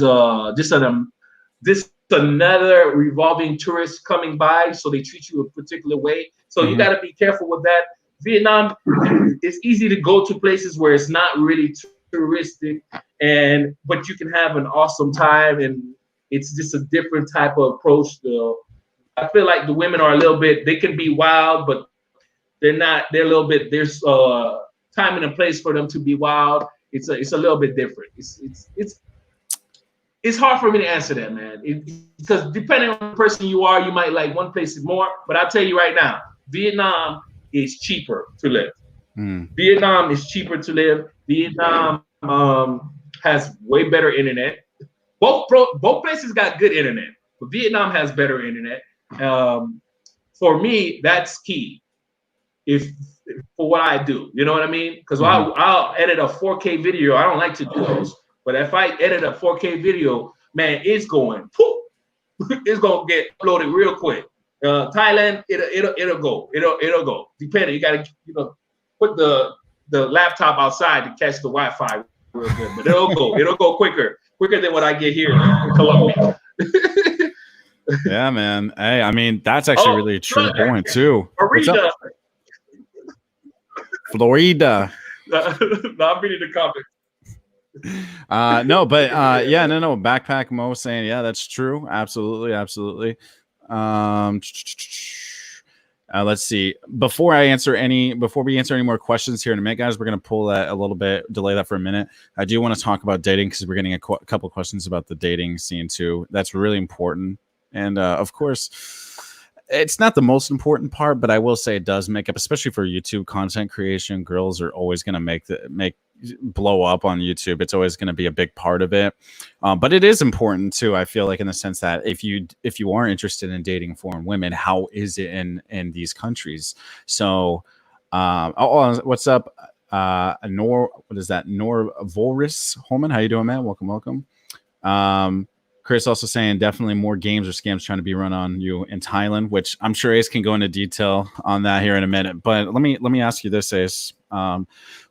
this another revolving tourist coming by, so they treat you a particular way. So you got to be careful with that. Vietnam, it's easy to go to places where it's not really touristic, but you can have an awesome time, and it's just a different type of approach. I feel like the women are they can be wild, but they're not. They're a little bit. There's time and a place for them to be wild. It's a little bit different. It's hard for me to answer that, man. Because depending on the person you are, you might like one place more. But I'll tell you right now, Vietnam is cheaper to live. Vietnam is cheaper to live. Vietnam has way better internet. Both places got good internet, but Vietnam has better internet. For me, that's key. For what I do, you know what I mean? Because I'll edit a 4K video. I don't like to do those. But if I edit a 4K video, man, it's going poof. It's gonna get uploaded real quick. Thailand, it'll go. It'll go. Depending, you gotta put the laptop outside to catch the Wi-Fi real good. But it'll go. It'll go quicker than what I get here in Colombia. Yeah, man. Hey, I mean, that's actually really a true point too. Florida. No, I'm reading the comments. No, but no. Backpack Mo saying, yeah, that's true. Absolutely. Let's see. Before we answer any more questions here in a minute, guys, we're gonna pull that a little bit, delay that for a minute. I do want to talk about dating because we're getting a couple questions about the dating scene too. That's really important, and of course, it's not the most important part, but I will say it does make up, especially for YouTube content creation. Girls are always gonna make blow up on YouTube. It's always going to be a big part of it, but it is important too. I feel like in the sense that if you are interested in dating foreign women, how is it in these countries? So, what's up, what is that? Nor Voris Holman, how you doing, man? Welcome. Chris also saying definitely more games or scams trying to be run on you in Thailand, which I'm sure Ace can go into detail on that here in a minute. But let me ask you this, Ace.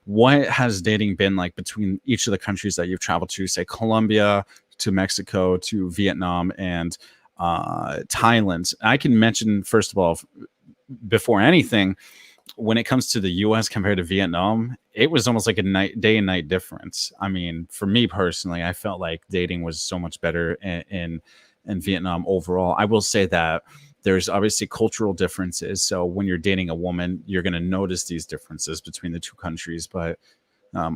What has dating been like between each of the countries that you've traveled to, say Colombia to Mexico to Vietnam and Thailand? I can mention, first of all, before anything, when it comes to the US compared to Vietnam, it was almost like a day and night difference. I mean, for me personally, I felt like dating was so much better in Vietnam overall. I will say that there's obviously cultural differences. So when you're dating a woman, you're going to notice these differences between the two countries. But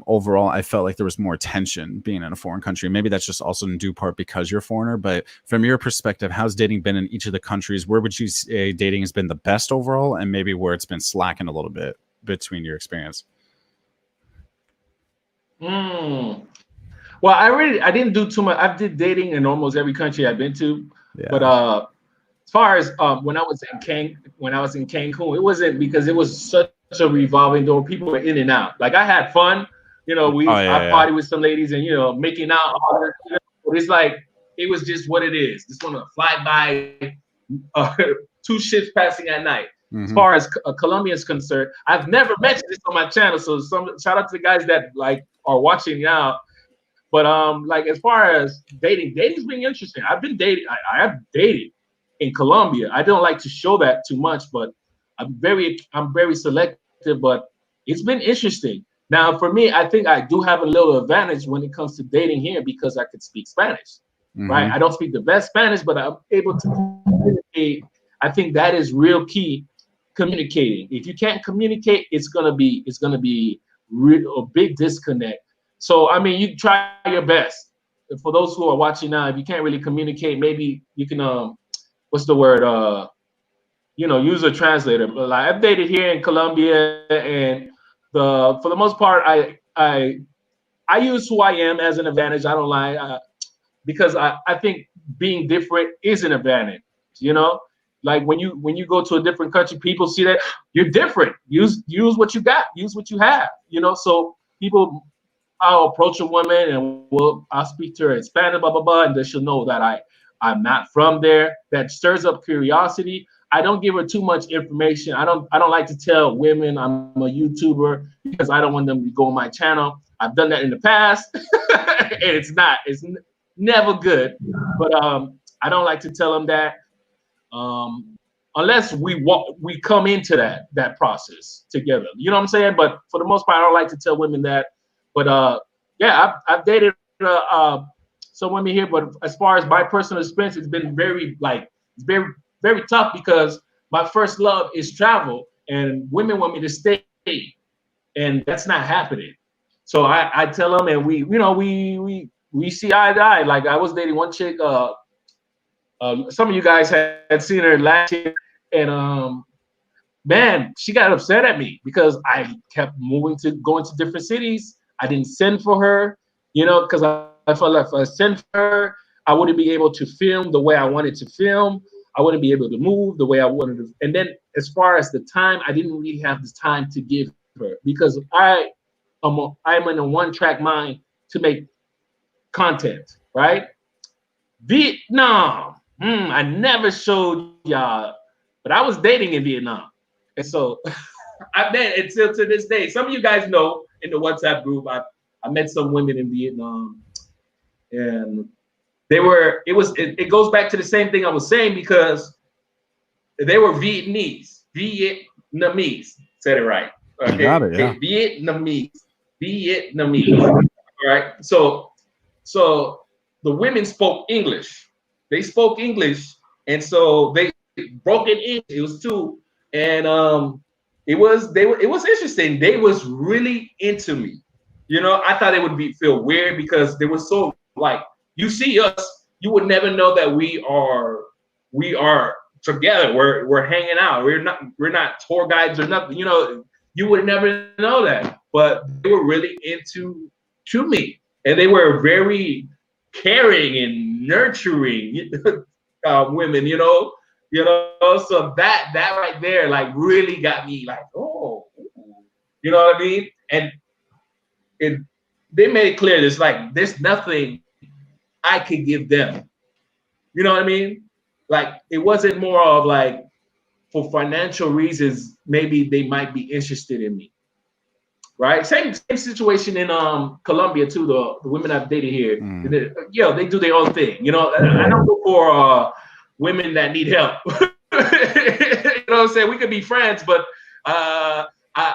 overall, I felt like there was more tension being in a foreign country. Maybe that's just also in due part because you're a foreigner. But from your perspective, how's dating been in each of the countries? Where would you say dating has been the best overall, and maybe where it's been slacking a little bit between your experience? Well, I didn't do too much. I did dating in almost every country I've been to, but as far as when I was in Cancun, it wasn't because it was such a revolving door. People were in and out. Like I had fun, I party with some ladies and making out. All that, but it's like it was just what it is. Just want to fly by, two ships passing at night. Mm-hmm. As far as Colombia is concerned, I've never mentioned this on my channel, so shout out to the guys that like are watching now. But like as far as dating's been interesting. I've been dating. I have dated in Colombia. I don't like to show that too much, but I'm very selective. But it's been interesting. Now, for me, I think I do have a little advantage when it comes to dating here because I could speak Spanish, right? I don't speak the best Spanish, but I'm able to communicate. I think that is real key. Communicating. If you can't communicate, it's gonna be a big disconnect. So I mean, you try your best. For those who are watching now, if you can't really communicate, maybe you can what's the word? Use a translator. But like I've dated here in Colombia, and for the most part, I use who I am as an advantage. I don't lie, because I think being different is an advantage. Like when you go to a different country, people see that you're different. Use what you got. Use what you have. So people. I'll approach a woman and I'll speak to her in Spanish, blah blah blah, and then she'll know that I'm not from there. That stirs up curiosity. I don't give her too much information. I don't like to tell women I'm a YouTuber because I don't want them to go on my channel. I've done that in the past, and it's never good. But I don't like to tell them that unless we come into that process together. You know what I'm saying? But for the most part, I don't like to tell women that. But I've dated some women here. But as far as my personal experience, it's been very very tough because my first love is travel, and women want me to stay, and that's not happening. So I tell them, and we see eye to eye. Like I was dating one chick. Some of you guys had seen her last year, and man, she got upset at me because I kept going to different cities. I didn't send for her, because I felt like if I sent for her, I wouldn't be able to film the way I wanted to film. I wouldn't be able to move the way I wanted to. And then as far as the time, I didn't really have the time to give her because I'm in a one-track mind to make content, right? Vietnam. I never showed y'all, but I was dating in Vietnam. And so I met until to this day. Some of you guys know in the WhatsApp group, I met some women in Vietnam, and it goes back to the same thing I was saying because they were Vietnamese. Said it right. Okay. Got it, yeah. Vietnamese. All right. So the women spoke English. They spoke English, and so they broke it in. It was two. and it was interesting. They was really into me. You know, I thought it would feel weird because they were so like, you see us, you would never know that we are together. We're hanging out. We're not tour guides or nothing. You know, you would never know that. But they were really into to me, and they were very caring and nurturing women. So that right there like really got me like, oh, you know what I mean? And it they made it clear there's like there's nothing I could give them. You know what I mean? Like it wasn't more of like for financial reasons, maybe they might be interested in me. Right? Same situation in Colombia too. The women I've dated here, they do their own thing. You know, I don't look for women that need help. You know what I'm saying? We could be friends, but I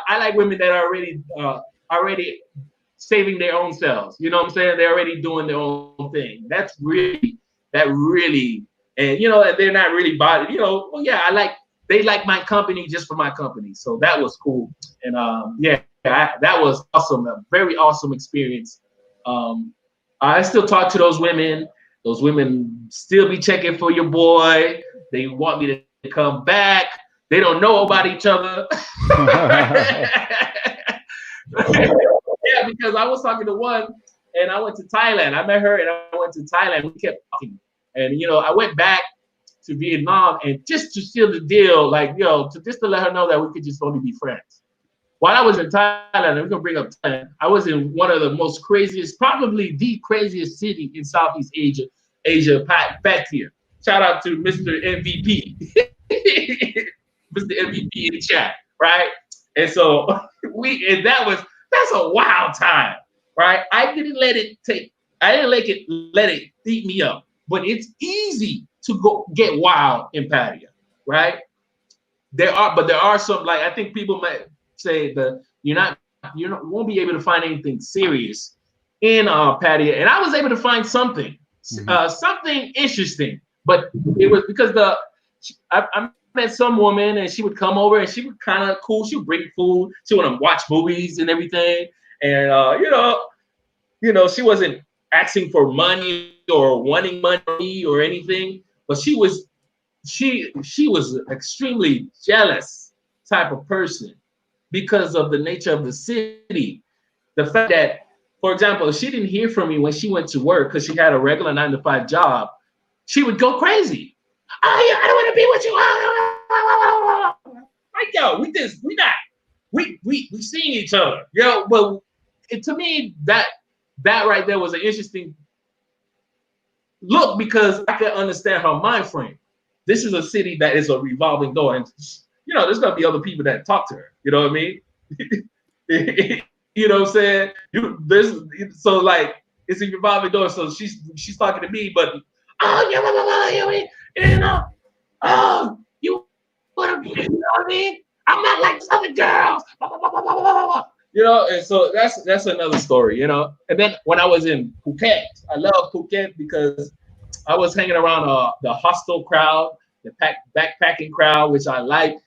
like women that are already saving their own selves. You know what I'm saying? They're already doing their own thing. And they're not really bothered. You know, well, yeah, they like my company just for my company. So that was cool. And that was awesome. A very awesome experience. I still talk to those women. Those women still be checking for your boy. They want me to come back. They don't know about each other. Yeah, because I was talking to one, and I went to Thailand. I met her, and I went to Thailand. We kept talking, and I went back to Vietnam, and just to seal the deal, like to let her know that we could just only be friends. While I was in Thailand, and we're gonna bring up Thailand, I was in one of the most craziest, probably the craziest city in Southeast Asia, Pattaya. Shout out to Mr. MVP, Mr. MVP in the chat, right? And so that's a wild time, right? I didn't let it eat me up, but it's easy to go get wild in Pattaya, right? There are some, like, I think people might say that you won't be able to find anything serious in Pattaya, and I was able to find something interesting, but it was because I met some woman and she would come over and she was kind of cool. She would bring food. She would watch movies and everything, and she wasn't asking for money or wanting money or anything, but she was an extremely jealous type of person because of the nature of the city. The fact that, for example, if she didn't hear from me when she went to work because she had a regular 9-to-5 job, she would go crazy. Oh, yeah, I don't want to be with you. Like, yo, we seeing each other. But to me, that right there was an interesting look because I could understand her mind frame. This is a city that is a revolving door, and there's gonna be other people that talk to her. You know what I mean? You know what I'm saying? So like it's a revolving door. So she's talking to me, but you want to, you know what I mean? I'm not like other girls. And so that's another story. And then when I was in Phuket, I love Phuket because I was hanging around the hostel crowd, the backpacking crowd, which I like.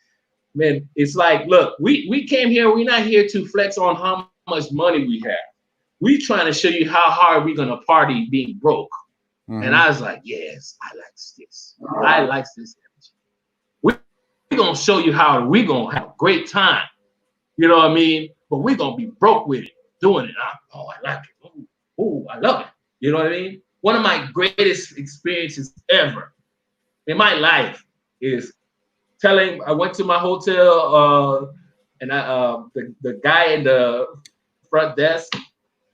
Man, it's like, look, we came here. We're not here to flex on how much money we have. We trying to show you how hard we're gonna party being broke. Mm-hmm. And I was like, yes, I like this. I like this energy. We're gonna show you how we're gonna have a great time. You know what I mean? But we're gonna be broke with it, doing it. I like it. Oh, I love it. You know what I mean? One of my greatest experiences ever in my life is I went to my hotel and the guy in the front desk,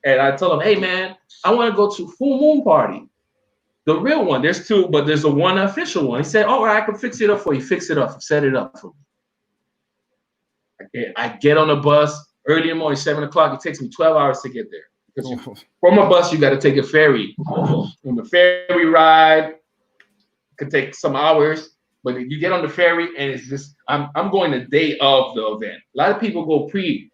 and I told him, hey man, I want to go to full moon party. The real one. There's two, but there's the one official one. He said, all right, I can fix it up for you. Fix it up. Set it up for me. I get on the bus early in the morning, 7 o'clock. It takes me 12 hours to get there. Because from a bus, you got to take a ferry. And the ferry ride could take some hours. But you get on the ferry, and it's just, I'm going the day of the event. A lot of people go pre.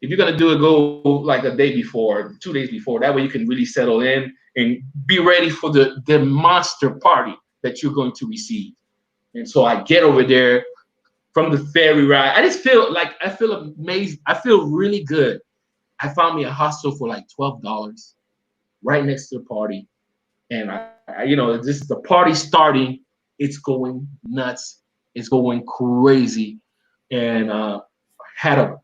If you're going to do it, go like a day before, 2 days before. That way you can really settle in and be ready for the monster party that you're going to receive. And so I get over there. from the ferry ride. I just feel like I feel amazing. I feel really good. I found me a hostel for like $12 right next to the party. And this is the party starting. It's going nuts. It's going crazy. And had a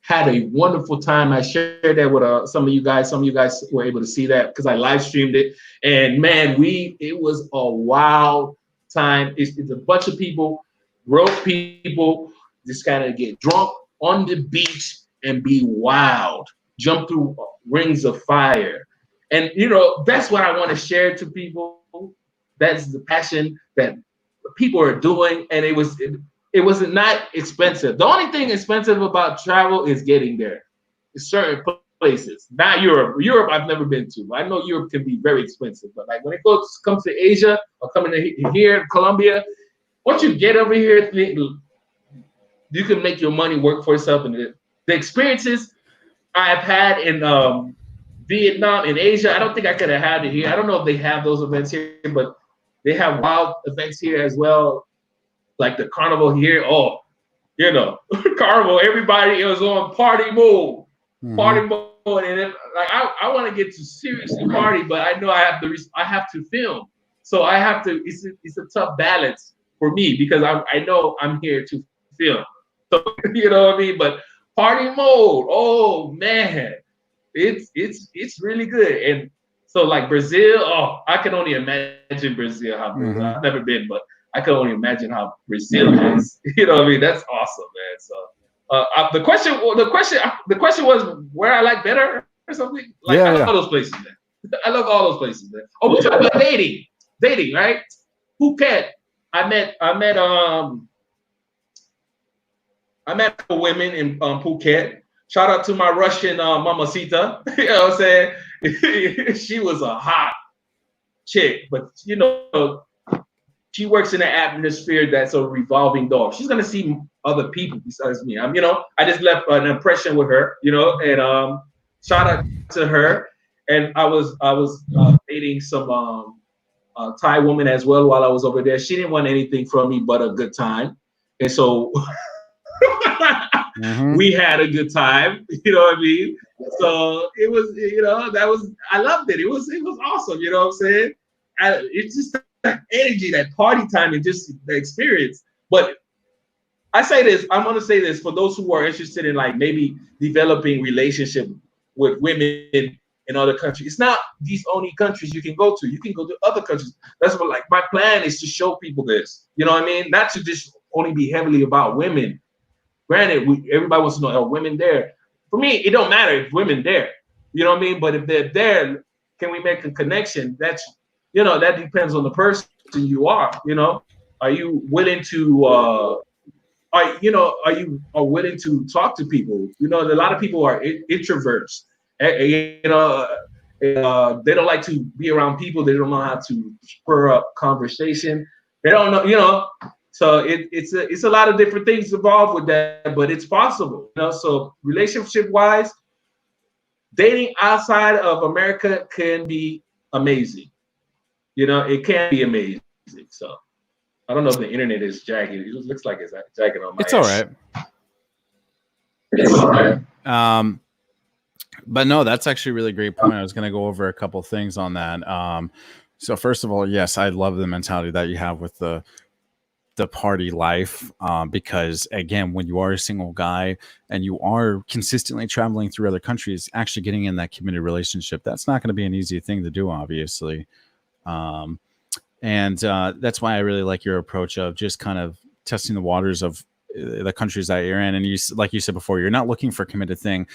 had a wonderful time. I shared that with some of you guys. Some of you guys were able to see that because I live streamed it. And man, it was a wild time. It's a bunch of people, broke people, just kind of get drunk on the beach and be wild, jump through rings of fire. And that's what I want to share to people. That's the passion that people are doing, and it was not expensive. The only thing expensive about travel is getting there. It's certain places, not Europe. Europe I've never been to. I know Europe can be very expensive, but like when it comes to Asia or coming to here, Colombia, once you get over here, you can make your money work for yourself. And the experiences I've had in Vietnam and Asia, I don't think I could have had it here. I don't know if they have those events here, but they have wild events here as well, like the carnival here. Oh, carnival, everybody was on party mode, party mode, and then, like I want to get to seriously party, but I know I have to film, so I have to. It's a tough balance for me because I know I'm here to film, so you know what I mean. But party mode, oh man, it's really good. And so like Brazil, oh, I can only imagine Brazil. How I've never been, but I can only imagine how Brazil is. You know what I mean? That's awesome, man. So the question was where I like better or something. Like I love those places, man. I love all those places, man. Oh, we talking about dating, right? Phuket. I met a couple women in Phuket. Shout out to my Russian mamacita. You know what I'm saying? She was a hot chick, but she works in an atmosphere that's a revolving door. She's gonna see other people besides me. I just left an impression with her, and shout out to her. And I was dating some Thai woman as well while I was over there. She didn't want anything from me but a good time, and so we had a good time. You know what I mean? So it was, I loved it. It was awesome. You know what I'm saying? It's just that energy, that party time, and just the experience. But I say this, I'm gonna say this for those who are interested in like maybe developing relationship with women in other countries. It's not these only countries you can go to. You can go to other countries. That's what like my plan is to show people this. You know what I mean? Not to just only be heavily about women. Granted, everybody wants to know, are women there? For me, it don't matter if women there. You know what I mean? But if they're there, can we make a connection? That depends on the person you are. Are you willing to are you willing to talk to people? A lot of people are introverts. They don't like to be around people. They don't know how to spur up conversation. They don't know, So it's a lot of different things involved with that, but it's possible. So relationship wise, dating outside of America can be amazing. It can be amazing. So I don't know if the internet is jagging. It looks like it's jagging on my It's all right. It's all right. But no, that's actually a really great point. I was going to go over a couple things on that. So first of all, yes, I love the mentality that you have with the party life, because again, when you are a single guy and you are consistently traveling through other countries, actually getting in that committed relationship, that's not going to be an easy thing to do, obviously. And that's why I really like your approach of just kind of testing the waters of the countries that you're in. And you, like you said before, you're not looking for a committed thing.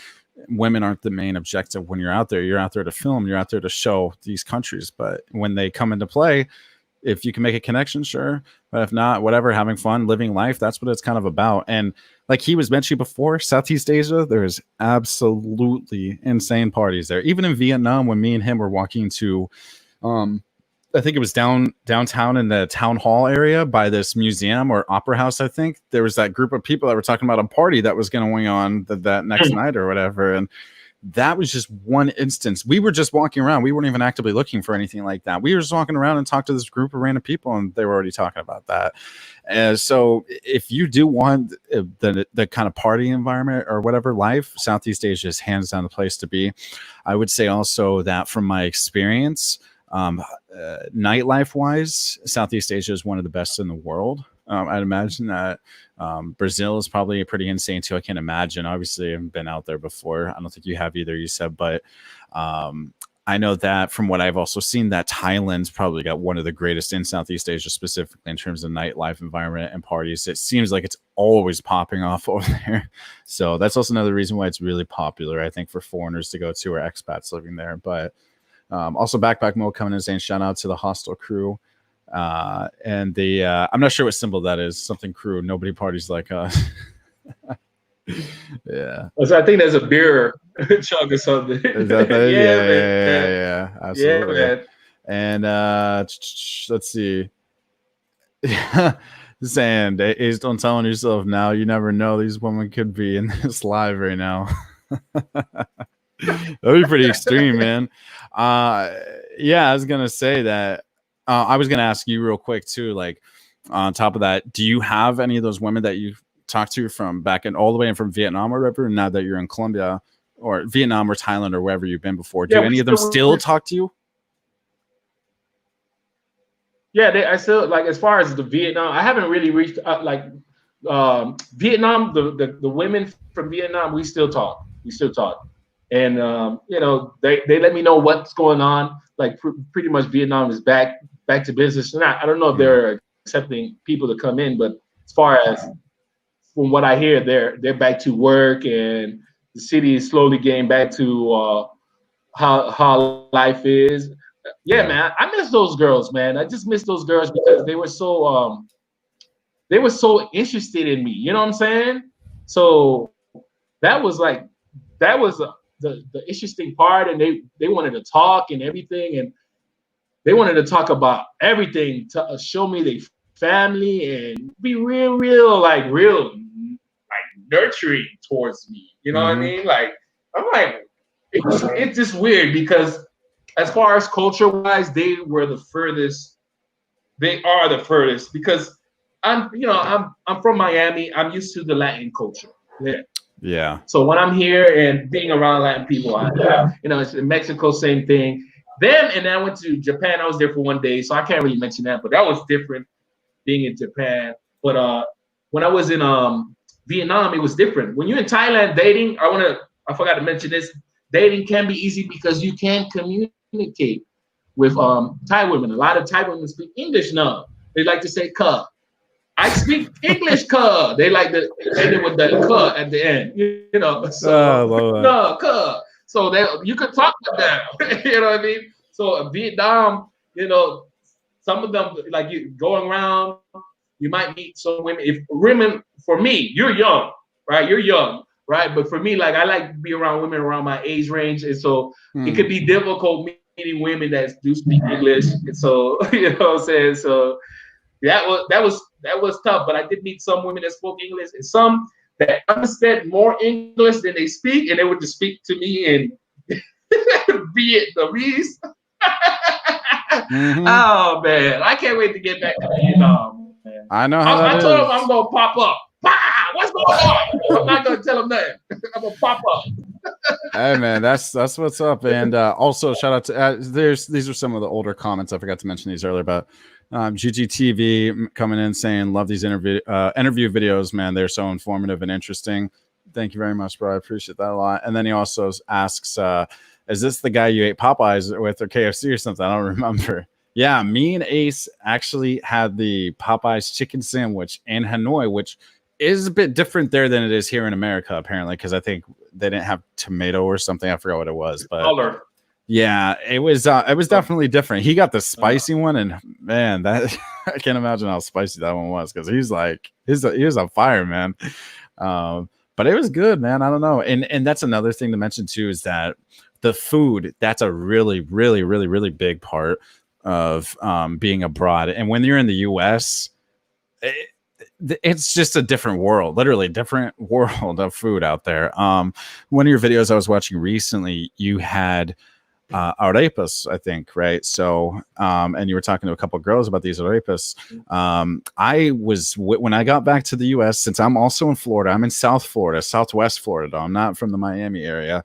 Women aren't the main objective when you're out there. You're out there to film, you're out there to show these countries. But when they come into play, if you can make a connection, sure. But if not, whatever, having fun, living life, that's what it's kind of about. And like he was mentioning before, Southeast Asia, there's absolutely insane parties there. Even in Vietnam, when me and him were walking to, I think it was downtown in the town hall area by this museum or opera house, I think, there was that group of people that were talking about a party that was going on that next night or whatever. And that was just one instance. We were just walking around. We weren't even actively looking for anything like that. We were just walking around and talked to this group of random people, and they were already talking about that. And so if you do want the kind of party environment or whatever life, Southeast Asia is hands down the place to be. I would say also that from my experience, nightlife wise, Southeast Asia is one of the best in the world. I'd imagine that Brazil is probably pretty insane too. I can't imagine. Obviously, I've been out there before. I don't think you have either, you said, but I know that from what I've also seen, that Thailand's probably got one of the greatest in Southeast Asia, specifically in terms of nightlife environment and parties. It seems like it's always popping off over there. So that's also another reason why it's really popular, I think, for foreigners to go to or expats living there. But also Backpack Mo coming in saying shout out to the hostel crew. And the I'm not sure what symbol that is. Something crew. Nobody parties like us. Yeah. So I think there's a beer chug or something. Is that the, Yeah, yeah, absolutely. Yeah, man. And let's see. Saying, Ace, don't tell on yourself now. You never know. These women could be in this live right now. That'd be pretty extreme, man. Yeah, I was gonna say that. I was gonna ask you real quick too. Like, on top of that, do you have any of those women that you talked to from back in all the way in from Vietnam or whatever? Now that you're in Colombia or Vietnam or Thailand or wherever you've been before, do any of them still talk to you? Yeah, I still like, as far as the Vietnam, I haven't really reached Vietnam. The women from Vietnam, we still talk. And they let me know what's going on. Like pretty much Vietnam is back to business. And I don't know if they're accepting people to come in, but as far as from what I hear, they're back to work, and the city is slowly getting back to how life is. Yeah, man, I miss those girls, man. I just miss those girls because they were so interested in me. You know what I'm saying? So that was the interesting part, and they wanted to talk and everything, and they wanted to talk about everything, to show me their family and be real nurturing towards me. You know what I mean? Like, I'm like, it's just weird because as far as culture wise, they were the furthest. They are the furthest because I'm from Miami. I'm used to the Latin culture. Yeah. So when I'm here and being around Latin people, it's in Mexico, same thing. And I went to Japan. I was there for 1 day, so I can't really mention that, but that was different being in Japan. But when I was in Vietnam, it was different. When you're in Thailand dating, I forgot to mention this. Dating can be easy because you can communicate with Thai women. A lot of Thai women speak English now. They like to say "cuh." I speak English, "cuh." They like to end it with the "cuh" at the end. So "cuh." So you could talk with them. You know what I mean? So Vietnam, some of them, like, you going around, you might meet some women. If women, for me, you're young, right? You're young, right? But for me, like, I like to be around women around my age range, and so it could be difficult meeting women that do speak English. And so you know what I'm saying? So that was tough. But I did meet some women that spoke English, and some that understood more English than they speak, and they would just speak to me in Vietnamese. Oh man, I can't wait to get back to Vietnam. Man. I know how I told them I'm gonna pop up. What's going on? I'm not gonna tell them nothing. I'm gonna pop up. Hey man, that's what's up. And also shout out to these are some of the older comments. I forgot to mention these earlier, but GGTV coming in saying love these interview videos, man. They're so informative and interesting. Thank you very much, bro. I appreciate that a lot. And then he also asks, is this the guy you ate Popeyes with or KFC or something? I don't remember. Yeah, me and Ace actually had the Popeyes chicken sandwich in Hanoi, which is a bit different there than it is here in America, apparently, because I think they didn't have tomato or something. I forgot what it was, but color. Yeah, it was definitely different. He got the spicy one, and man, that I can't imagine how spicy that one was because he was on fire, man. But it was good, man. I don't know, and that's another thing to mention too is that the food, that's a really, really, really, really big part of being abroad. And when you're in the U.S., it's just a different world, literally different world of food out there. One of your videos I was watching recently, you had arepas, I think, right? So, and you were talking to a couple of girls about these arepas. When I got back to the U.S., since I'm also in Florida, I'm in South Florida, Southwest Florida. I'm not from the Miami area.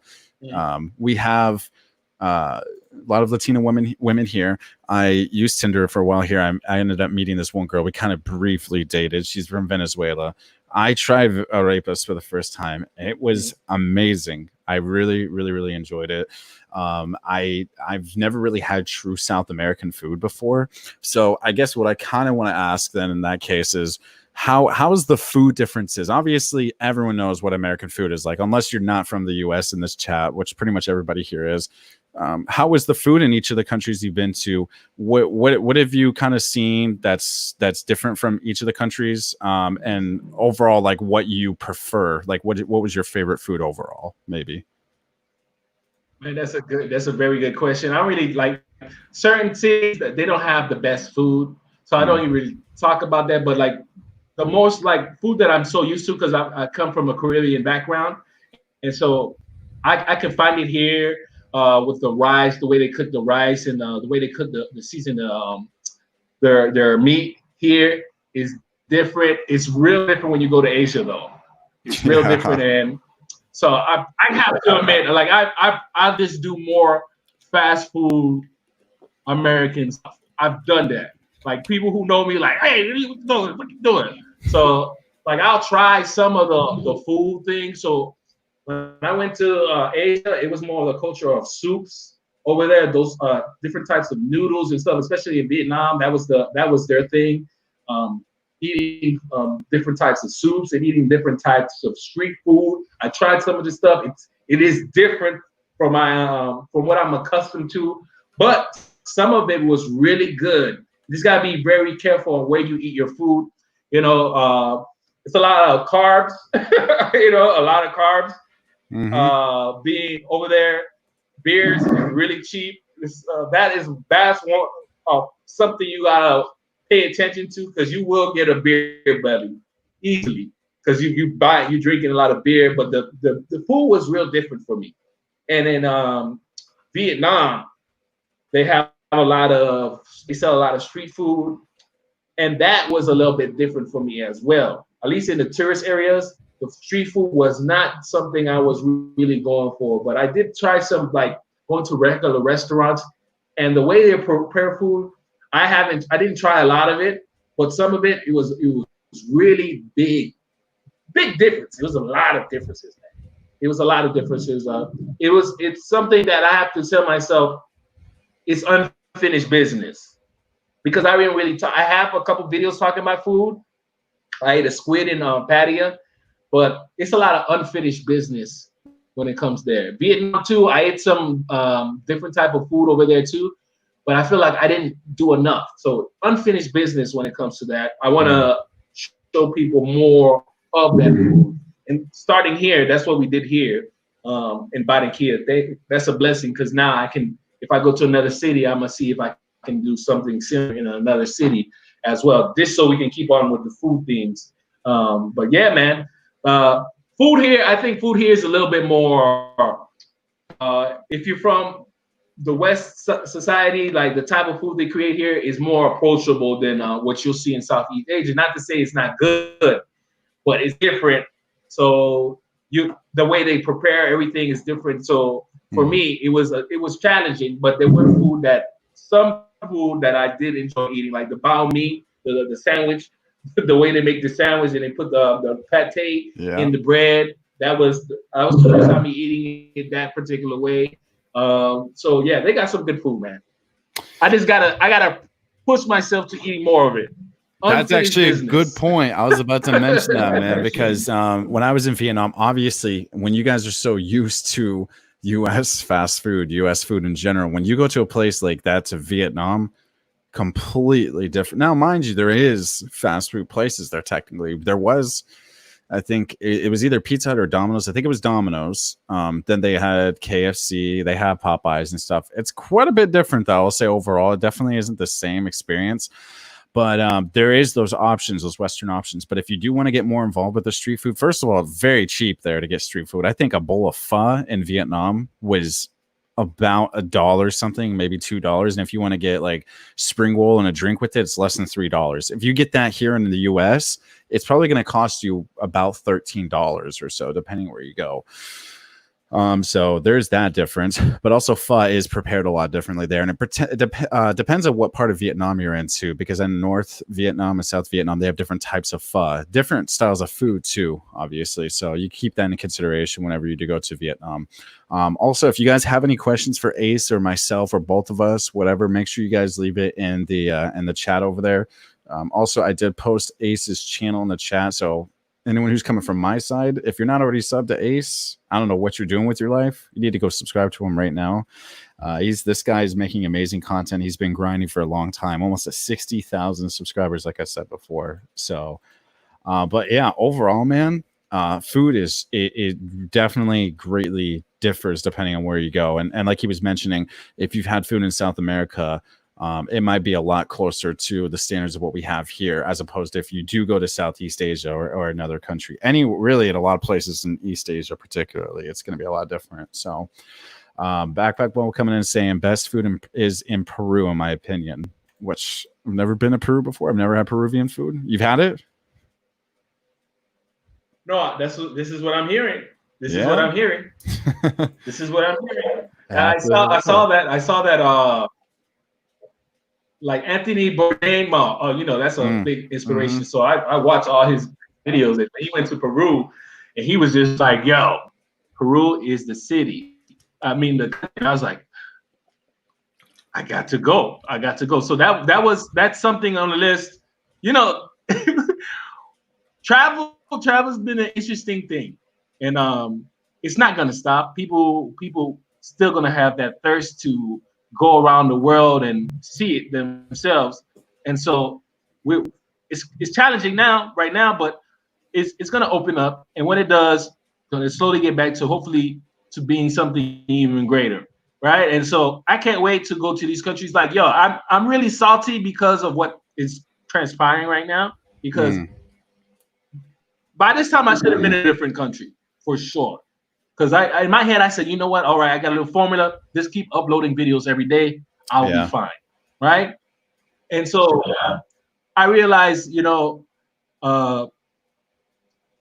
We have a lot of Latino women here. I used Tinder for a while here. I ended up meeting this one girl. We kind of briefly dated. She's from Venezuela. I tried arepas for the first time. It was amazing. I really, really, really enjoyed it. I've never really had true South American food before. So I guess what I kind of want to ask then in that case is how's the food differences? Obviously, everyone knows what American food is like, unless you're not from the US in this chat, which pretty much everybody here is. How is the food in each of the countries you've been to? What have you kind of seen that's different from each of the countries? And overall, like what you prefer? Like what was your favorite food overall? Maybe. Man, that's a very good question. I really like certain cities that they don't have the best food, so I don't even really talk about that. But like the most like food that I'm so used to because I come from a Caribbean background, and so I can find it here with the rice, the way they cook the rice, and the way they cook the season their meat here is different. It's real different when you go to Asia, though. It's real different, and so I have to admit, like I just do more fast food American stuff. I've done that. Like people who know me, like, hey, what you doing? What you doing? So like I'll try some of the food things. So when I went to Asia, it was more of the culture of soups over there. Those different types of noodles and stuff, especially in Vietnam, that was their thing. Eating different types of soups and eating different types of street food. I tried some of this stuff. It is different from from what I'm accustomed to, but some of it was really good. You just gotta be very careful on where you eat your food. You know, it's a lot of carbs. You know, a lot of carbs. Being over there, beers is really cheap. That's one something you gotta pay attention to because you will get a beer belly easily because you're drinking a lot of beer. But the food was real different for me. And in Vietnam, they sell a lot of street food, and that was a little bit different for me as well. At least in the tourist areas, the street food was not something I was really going for. But I did try some like going to regular restaurants, and the way they prepare food. I didn't try a lot of it, but some of it was really big difference. It was a lot of differences. Man. It was a lot of differences. It's something that I have to tell myself it's unfinished business because I didn't really I have a couple videos talking about food. I ate a squid in Pattaya, but it's a lot of unfinished business when it comes there. Vietnam too. I ate some different type of food over there too. But I feel like I didn't do enough. So unfinished business when it comes to that. I want to show people more of that food. And starting here, that's what we did here in Barranquilla. That's a blessing because now I can, if I go to another city, I'm going to see if I can do something similar in another city as well. Just so we can keep on with the food themes. But yeah, man. Food here, I think food here is a little bit more, if you're from the West society, like the type of food they create here is more approachable than what you'll see in Southeast Asia. Not to say it's not good, but it's different. So the way they prepare everything is different. So for me, it was challenging, but there were some food that I did enjoy eating, like the bao mi, the sandwich, the way they make the sandwich and they put the pate in the bread. That was the first time me eating it that particular way. So yeah, they got some good food, man. I gotta push myself to eating more of it. That's actually a good point. I was about to mention that, man, because when I was in Vietnam, obviously, when you guys are so used to U.S. fast food, U.S. food in general, when you go to a place like that to Vietnam, completely different. Now, mind you, there is fast food places there. Technically, there was. I think it was either Pizza Hut or Domino's. I think it was Domino's. Then they had KFC. They have Popeyes and stuff. It's quite a bit different, though. I'll say overall, it definitely isn't the same experience. But there is those options, those Western options. But if you do want to get more involved with the street food, first of all, very cheap there to get street food. I think a bowl of pho in Vietnam was about $1 something, maybe $2. And if you want to get like spring roll and a drink with it, it's less than $3. If you get that here in the US, it's probably going to cost you about $13 or so, depending where you go. So there's that difference, but also pho is prepared a lot differently there, and it depends on what part of Vietnam you're into, because in North Vietnam and South Vietnam they have different types of pho, different styles of food too, obviously. So you keep that in consideration whenever you do go to Vietnam. Also, if you guys have any questions for Ace or myself or both of us, whatever, make sure you guys leave it in the chat over there. Also, I did post Ace's channel in the chat, so anyone who's coming from my side, if you're not already subbed to Ace, I don't know what you're doing with your life. You need to go subscribe to him right now. This guy is making amazing content. He's been grinding for a long time, almost 60,000 subscribers, like I said before. So, but yeah, overall, man, food it definitely greatly differs depending on where you go. And like he was mentioning, if you've had food in South America, it might be a lot closer to the standards of what we have here, as opposed to if you do go to Southeast Asia or another country. Really, in a lot of places in East Asia, particularly, it's going to be a lot different. So, Backpack Bowl coming in saying best food is in Peru, in my opinion. Which I've never been to Peru before. I've never had Peruvian food. You've had it? No, this is what I'm hearing. This is what I'm hearing. This is what I'm hearing. I saw that. Like Anthony Bourdain, that's a big inspiration. So I watch all his videos. And he went to Peru, and he was just like, "Yo, Peru is the city." I mean, I was like, "I got to go. I got to go." So that's something on the list. Travel's been an interesting thing, and it's not gonna stop. People still gonna have that thirst to go around the world and see it themselves. And so it's challenging right now, but it's going to open up. And when it does, going to slowly get back to hopefully to being something even greater. Right. And so I can't wait to go to these countries. Like, yo, I'm really salty because of what is transpiring right now, because by this time I should have been in a different country for sure. Because in my head, I said, you know what? All right, I got a little formula. Just keep uploading videos every day. I'll be fine. Right? And so I realized, I was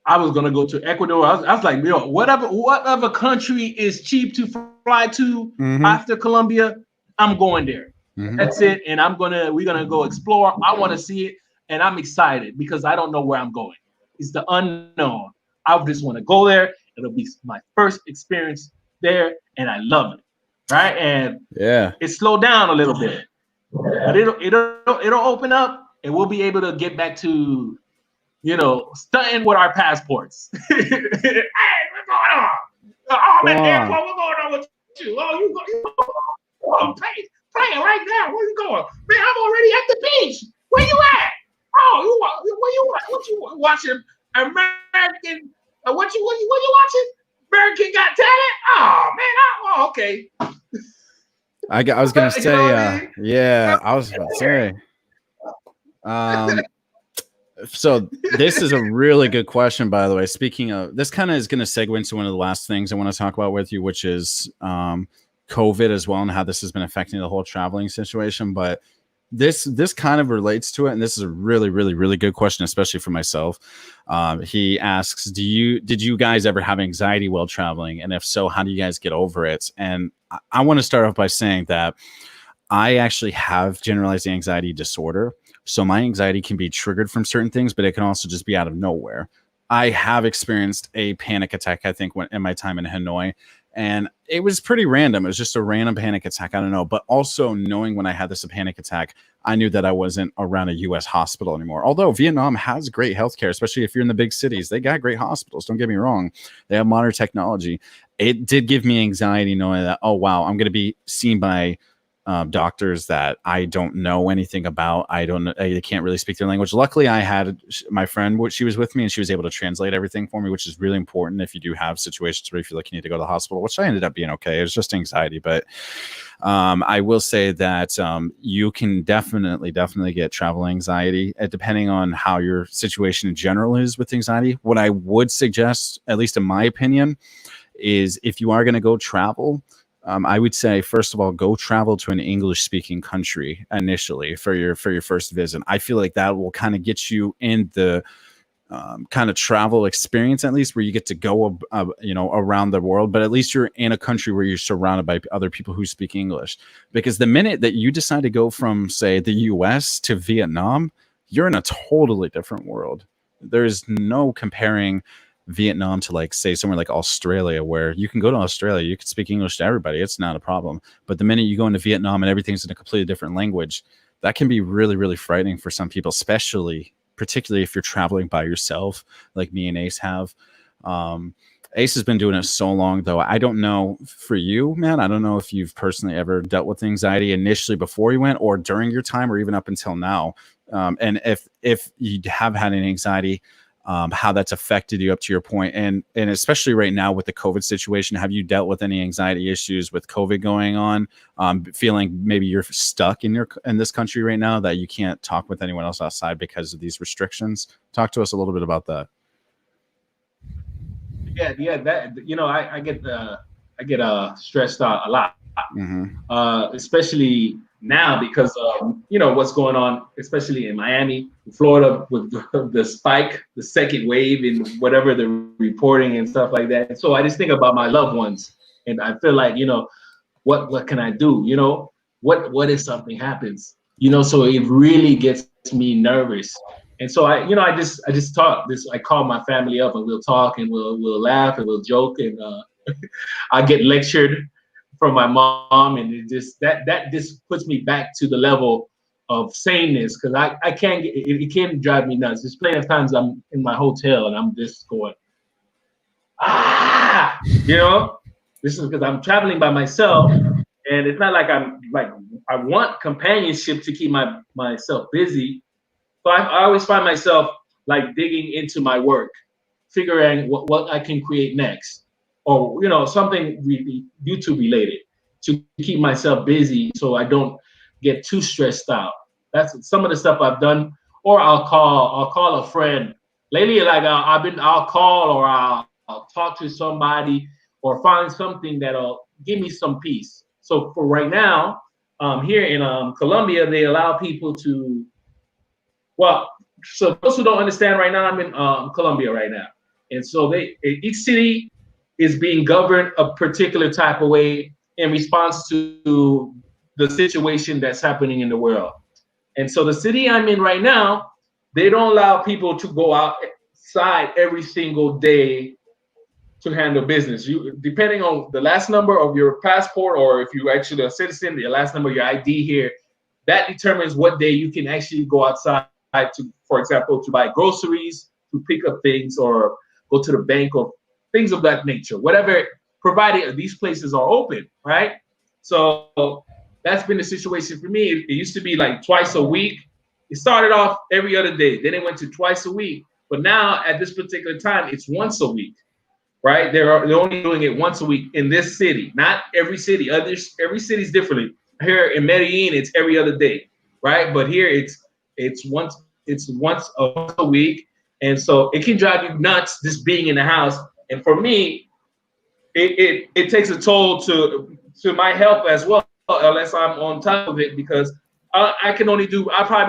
going to go to Ecuador. I was like, yo, whatever country is cheap to fly to after Colombia, I'm going there. That's it. And we're going to go explore. I want to see it. And I'm excited because I don't know where I'm going. It's the unknown. I just want to go there. It'll be my first experience there, and I love it, right? And it slowed down a little bit, but it'll open up, and we'll be able to get back to, stunting with our passports. Hey, what's going on? Oh man, airport, what's going on with you? Oh, you playing right now? Where you going? Man, I'm already at the beach. Where you at? Oh, where you at? What you watching? American. What you watching? American Got Talent? Oh man, okay. I was gonna say, I was about to say. So this is a really good question, by the way. Speaking of, this kind of is going to segue into one of the last things I want to talk about with you, which is COVID as well, and how this has been affecting the whole traveling situation. But this kind of relates to it, and this is a really, really, really good question, especially for myself. He asks, did you guys ever have anxiety while traveling? And if so, how do you guys get over it? And I want to start off by saying that I actually have generalized anxiety disorder. So my anxiety can be triggered from certain things, but it can also just be out of nowhere. I have experienced a panic attack, I think, in my time in Hanoi. And it was pretty random. It was just a random panic attack. I don't know. But also knowing when I had this panic attack, I knew that I wasn't around a U.S. hospital anymore. Although Vietnam has great healthcare, especially if you're in the big cities. They got great hospitals. Don't get me wrong. They have modern technology. It did give me anxiety knowing that, oh, wow, I'm going to be seen by doctors that I don't know anything about. I can't really speak their language. Luckily, I had my friend, she was with me, and she was able to translate everything for me, which is really important if you do have situations where you feel like you need to go to the hospital, which I ended up being okay. It was just anxiety. But I will say that you can definitely get travel anxiety, depending on how your situation in general is with anxiety. What I would suggest, at least in my opinion, is if you are going to go travel, I would say, first of all, go travel to an English-speaking country initially for your first visit. I feel like that will kind of get you in the kind of travel experience, at least, where you get to go, around the world. But at least you're in a country where you're surrounded by other people who speak English. Because the minute that you decide to go from, say, the U.S. to Vietnam, you're in a totally different world. There's no comparing Vietnam to, like, say, somewhere like Australia, where you can go to Australia, you can speak English to everybody, it's not a problem. But the minute you go into Vietnam and everything's in a completely different language, that can be really, really frightening for some people, particularly if you're traveling by yourself, like me and Ace have. Ace has been doing it so long, though. I don't know for you, man. I don't know if you've personally ever dealt with anxiety initially before you went, or during your time, or even up until now. And if you have had any anxiety, how that's affected you up to your point, and especially right now with the COVID situation. Have you dealt with any anxiety issues with COVID going on? Feeling maybe you're stuck in this country right now, that you can't talk with anyone else outside because of these restrictions. Talk to us a little bit about that. Yeah. That I get stressed out a lot, Mm-hmm. especially now because what's going on, especially in Miami, Florida, with the second wave, and whatever the reporting and stuff like that. So I just think about my loved ones, and I feel like, what can I do? What if something happens? So it really gets me nervous. And so I call my family up, and we'll talk, and we'll laugh, and we'll joke, and I get lectured from my mom, and that just puts me back to the level of saneness, because I can't it can drive me nuts. There's plenty of times I'm in my hotel and I'm just going, ah, this is because I'm traveling by myself, and it's not like I want companionship to keep myself busy. So I always find myself like digging into my work, figuring what I can create next, or something really YouTube related, to keep myself busy so I don't get too stressed out. That's some of the stuff I've done. Or I'll call a friend. Lately, like I'll call, or I'll talk to somebody, or find something that'll give me some peace. So for right now, here in Colombia, they allow people to, well, so those who don't understand, right now I'm in Colombia right now, and so each city is being governed a particular type of way in response to the situation that's happening in the world. And so the city I'm in right now, they don't allow people to go outside every single day to handle business. You, depending on the last number of your passport, or if you're actually a citizen, the last number of your ID here, that determines what day you can actually go outside to, for example, to buy groceries, to pick up things, or go to the bank, or things of that nature. Whatever, provided these places are open, right? So that's been the situation for me. It used to be like twice a week. It started off every other day, then it went to twice a week. But now at this particular time, it's once a week, right? They're only doing it once a week in this city, not every city. Every city's differently. Here in Medellin, it's every other day, right? But here it's once a week, and so it can drive you nuts just being in the house. And for me, it takes a toll to my health as well, unless I'm on top of it, because I probably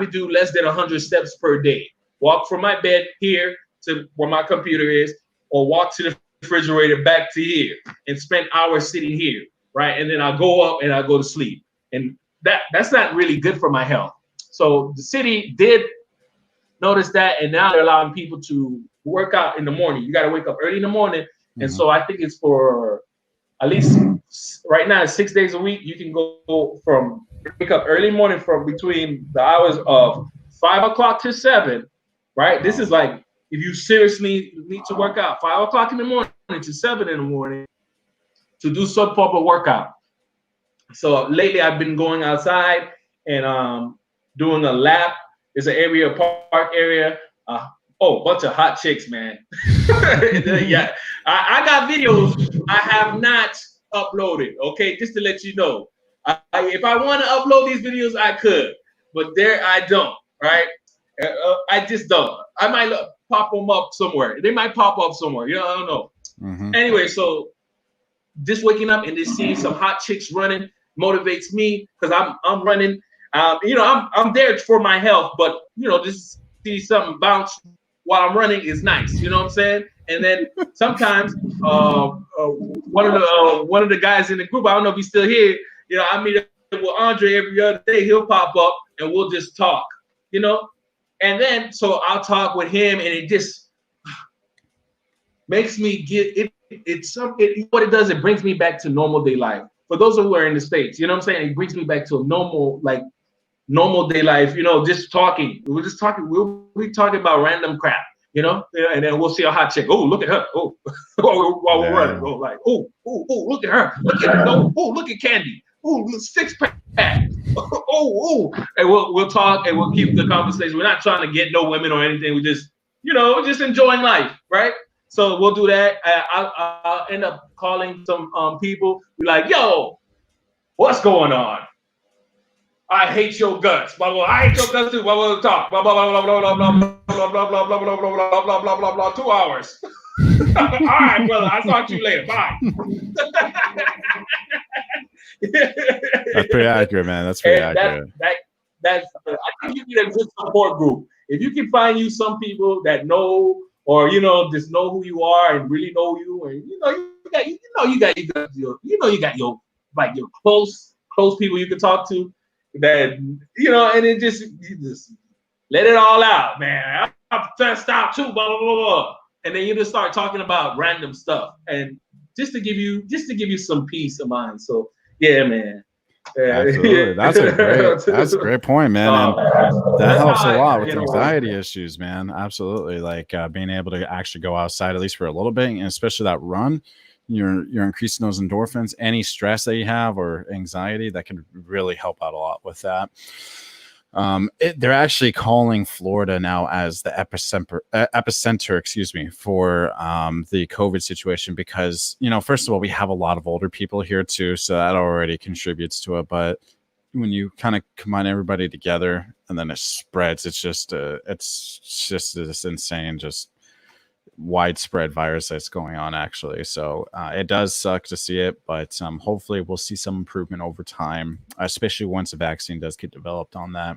do less than 100 steps per day. Walk from my bed here to where my computer is, or walk to the refrigerator back to here, and spend hours sitting here, right? And then I'll go up and I'll go to sleep. And that's not really good for my health. So the city did notice that, and now they're allowing people to work out in the morning. You got to wake up early in the morning. Mm-hmm. And so I think it's for at least right now, 6 days a week. You can go from wake up early morning from between the hours of 5 o'clock to 7, right? This is like, if you seriously need to work out, 5 o'clock in the morning to 7 in the morning, to do some form of workout. So lately I've been going outside and doing a lap. There's an area, park area. Bunch of hot chicks, man. Yeah, I got videos I have not uploaded. Okay, just to let you know, if I want to upload these videos, I could, but there I don't. Right? I just don't. I might pop them up somewhere. They might pop up somewhere. You know, I don't know. Mm-hmm. Anyway, so just waking up and just seeing some hot chicks running motivates me because I'm running. I'm there for my health, but just see something bounce while I'm running is nice. You know what I'm saying? And then sometimes one of the guys in the group, I don't know if he's still here. I meet up with Andre every other day. He'll pop up and we'll just talk. And then so I'll talk with him, and it just makes me get it. What it does, it brings me back to normal day life. For those who are in the States, you know what I'm saying? It brings me back to a normal day life, just talking. We'll just talking, we'll be talking about random crap, and then we'll see a hot chick. Oh, look at her. Oh, while we're running. Oh, like, look at her. Look at her. Oh, look at Candy. Oh, six pack. And we'll talk and we'll keep the conversation. We're not trying to get no women or anything. We just, just enjoying life, right? So we'll do that. I'll end up calling some people. Be like, yo, what's going on? I hate your guts. Blah blah. I hate your guts too. Blah blah. Talk. Blah blah blah blah blah blah blah blah blah blah blah blah blah blah blah blah blah blah. 2 hours. All right, brother. I'll talk to you later. Bye. That's pretty accurate, man. That's pretty accurate. That's. I think you need a good support group. If you can find you some people that know, or just know who you are and really know you, and you got your like your close people you can talk to, that and it just you just let it all out, man. I'm stressed out too, blah blah blah blah, and then you just start talking about random stuff, and just to give you some peace of mind. So yeah, man. Absolutely. That's a great point, man. And that helps a lot with anxiety issues, man. Absolutely. Like being able to actually go outside at least for a little bit, and especially that run, you're increasing those endorphins. Any stress that you have or anxiety, that can really help out a lot with that. They're actually calling Florida now as the epicenter, for the COVID situation because, first of all, we have a lot of older people here too, so that already contributes to it. But when you kind of combine everybody together and then it spreads, it's just this insane, just widespread virus that's going on actually. So it does suck to see it, but hopefully we'll see some improvement over time, especially once a vaccine does get developed on that.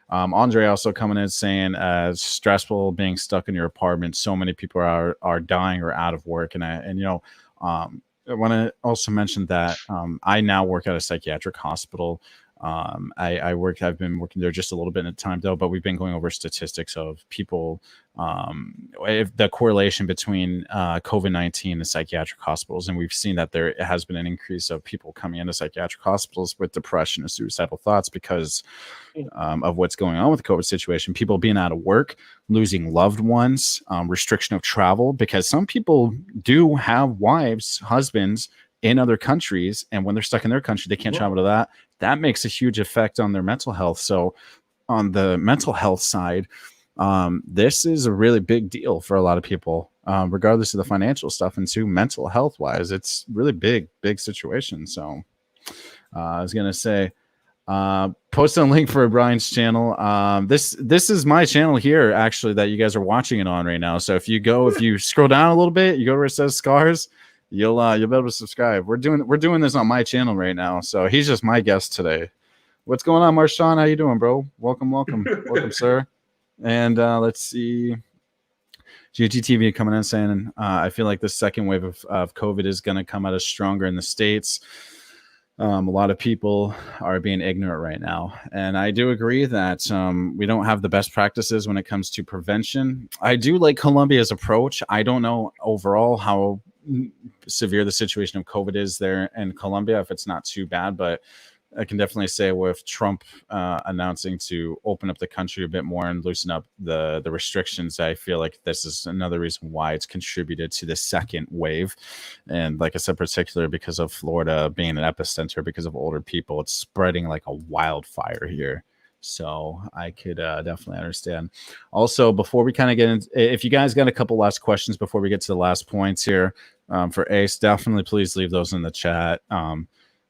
Andre also coming in saying stressful being stuck in your apartment. So many people are dying or out of work. And I want to also mention that I now work at a psychiatric hospital. I've been working there just a little bit at a time though, but we've been going over statistics of people, if the correlation between COVID-19 and psychiatric hospitals. And we've seen that there has been an increase of people coming into psychiatric hospitals with depression and suicidal thoughts because of what's going on with the COVID situation, people being out of work, losing loved ones, restriction of travel, because some people do have wives, husbands in other countries. And when they're stuck in their country, they can't travel to that makes a huge effect on their mental health. So on the mental health side, this is a really big deal for a lot of people, regardless of the financial stuff, and too mental health wise, it's really big situation. So I was going to say, post a link for Brian's channel. This is my channel here, actually, that you guys are watching it on right now. So if you scroll down a little bit, you go where it says scars, you'll be able to subscribe. We're doing this on my channel right now. So he's just my guest today. What's going on, Marshawn? How you doing, bro? Welcome, sir. And let's see. GTTV coming in saying, I feel like the second wave of COVID is going to come out as stronger in the States. A lot of people are being ignorant right now. And I do agree that we don't have the best practices when it comes to prevention. I do like Colombia's approach. I don't know overall how severe the situation of COVID is there in Colombia, if it's not too bad, but I can definitely say with Trump announcing to open up the country a bit more and loosen up the restrictions, I feel like this is another reason why it's contributed to the second wave. And like I said, particularly because of Florida being an epicenter because of older people, it's spreading like a wildfire here. So I could definitely understand. Also, before we kind of get into, if you guys got a couple last questions before we get to the last points here for Ace, definitely please leave those in the chat.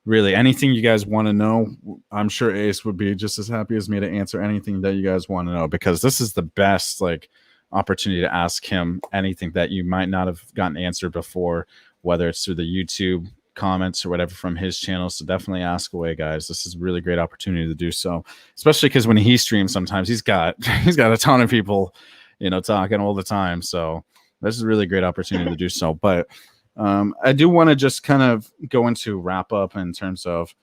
Really, anything you guys want to know, I'm sure Ace would be just as happy as me to answer anything that you guys want to know, because this is the best like opportunity to ask him anything that you might not have gotten answered before, whether it's through the YouTube comments or whatever from his channel. So definitely ask away, guys. This is a really great opportunity to do so, especially because when he streams, sometimes he's got a ton of people, talking all the time. So this is a really great opportunity to do so. But I do want to just kind of go into wrap up in terms of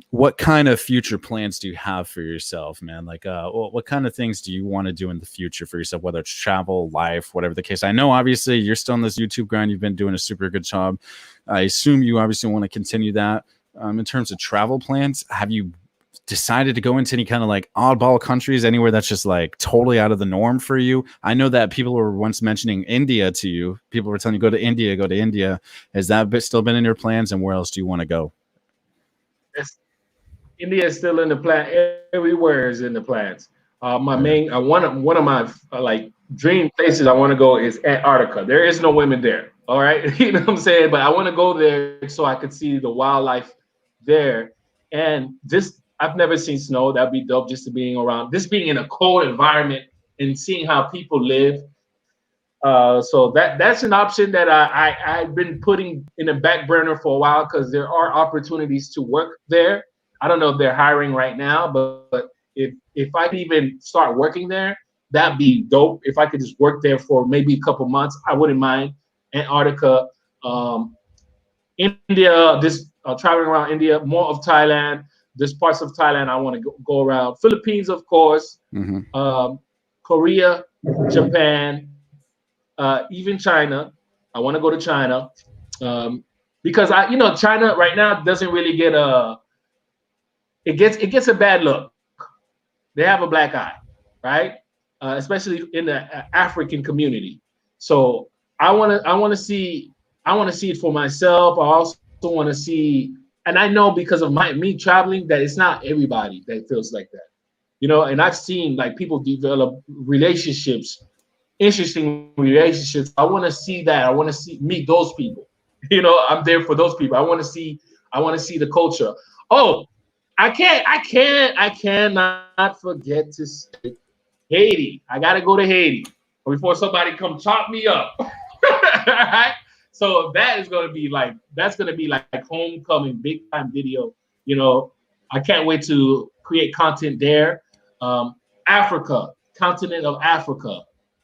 what kind of future plans do you have for yourself, man? Like, what kind of things do you want to do in the future for yourself, whether it's travel, life, whatever the case? I know, obviously, you're still in this YouTube grind. You've been doing a super good job. I assume you obviously want to continue that. In terms of travel plans, have you decided to go into any kind of like oddball countries, anywhere that's just like totally out of the norm for you? I know that people were once mentioning India to you. People were telling you go to India, go to India. Has that still been in your plans? And where else do you want to go? It's, India is still in the plan. Everywhere is in the plans. My main one of my like dream places I want to go is Antarctica. There is no women there. All right, you know what I'm saying? But I want to go there so I could see the wildlife there. And just I've never seen snow. That'd be dope, just to being around, just being in a cold environment and seeing how people live. So that's an option that I've been putting in the back burner for a while, because there are opportunities to work there. I don't know if they're hiring right now, but if I could even start working there, that'd be dope. If I could just work there for maybe a couple months, I wouldn't mind. Antarctica, India, this traveling around India, more of Thailand. There's parts of Thailand I want to go around. Philippines, of course, Korea, Japan, even China. I want to go to China, because China right now doesn't really get it gets a bad look. They have a black eye, right? Especially in the African community. So I want to see it for myself. I also want to see, and I know because of me traveling, that it's not everybody that feels like that. And I've seen like people develop relationships, interesting relationships. I want to see that. I want to meet those people. I'm there for those people. I want to see the culture. Oh, I cannot forget to say Haiti. I gotta go to Haiti before somebody come chop me up. Right? So that's gonna be like homecoming, big time video. I can't wait to create content there. Africa, continent of Africa.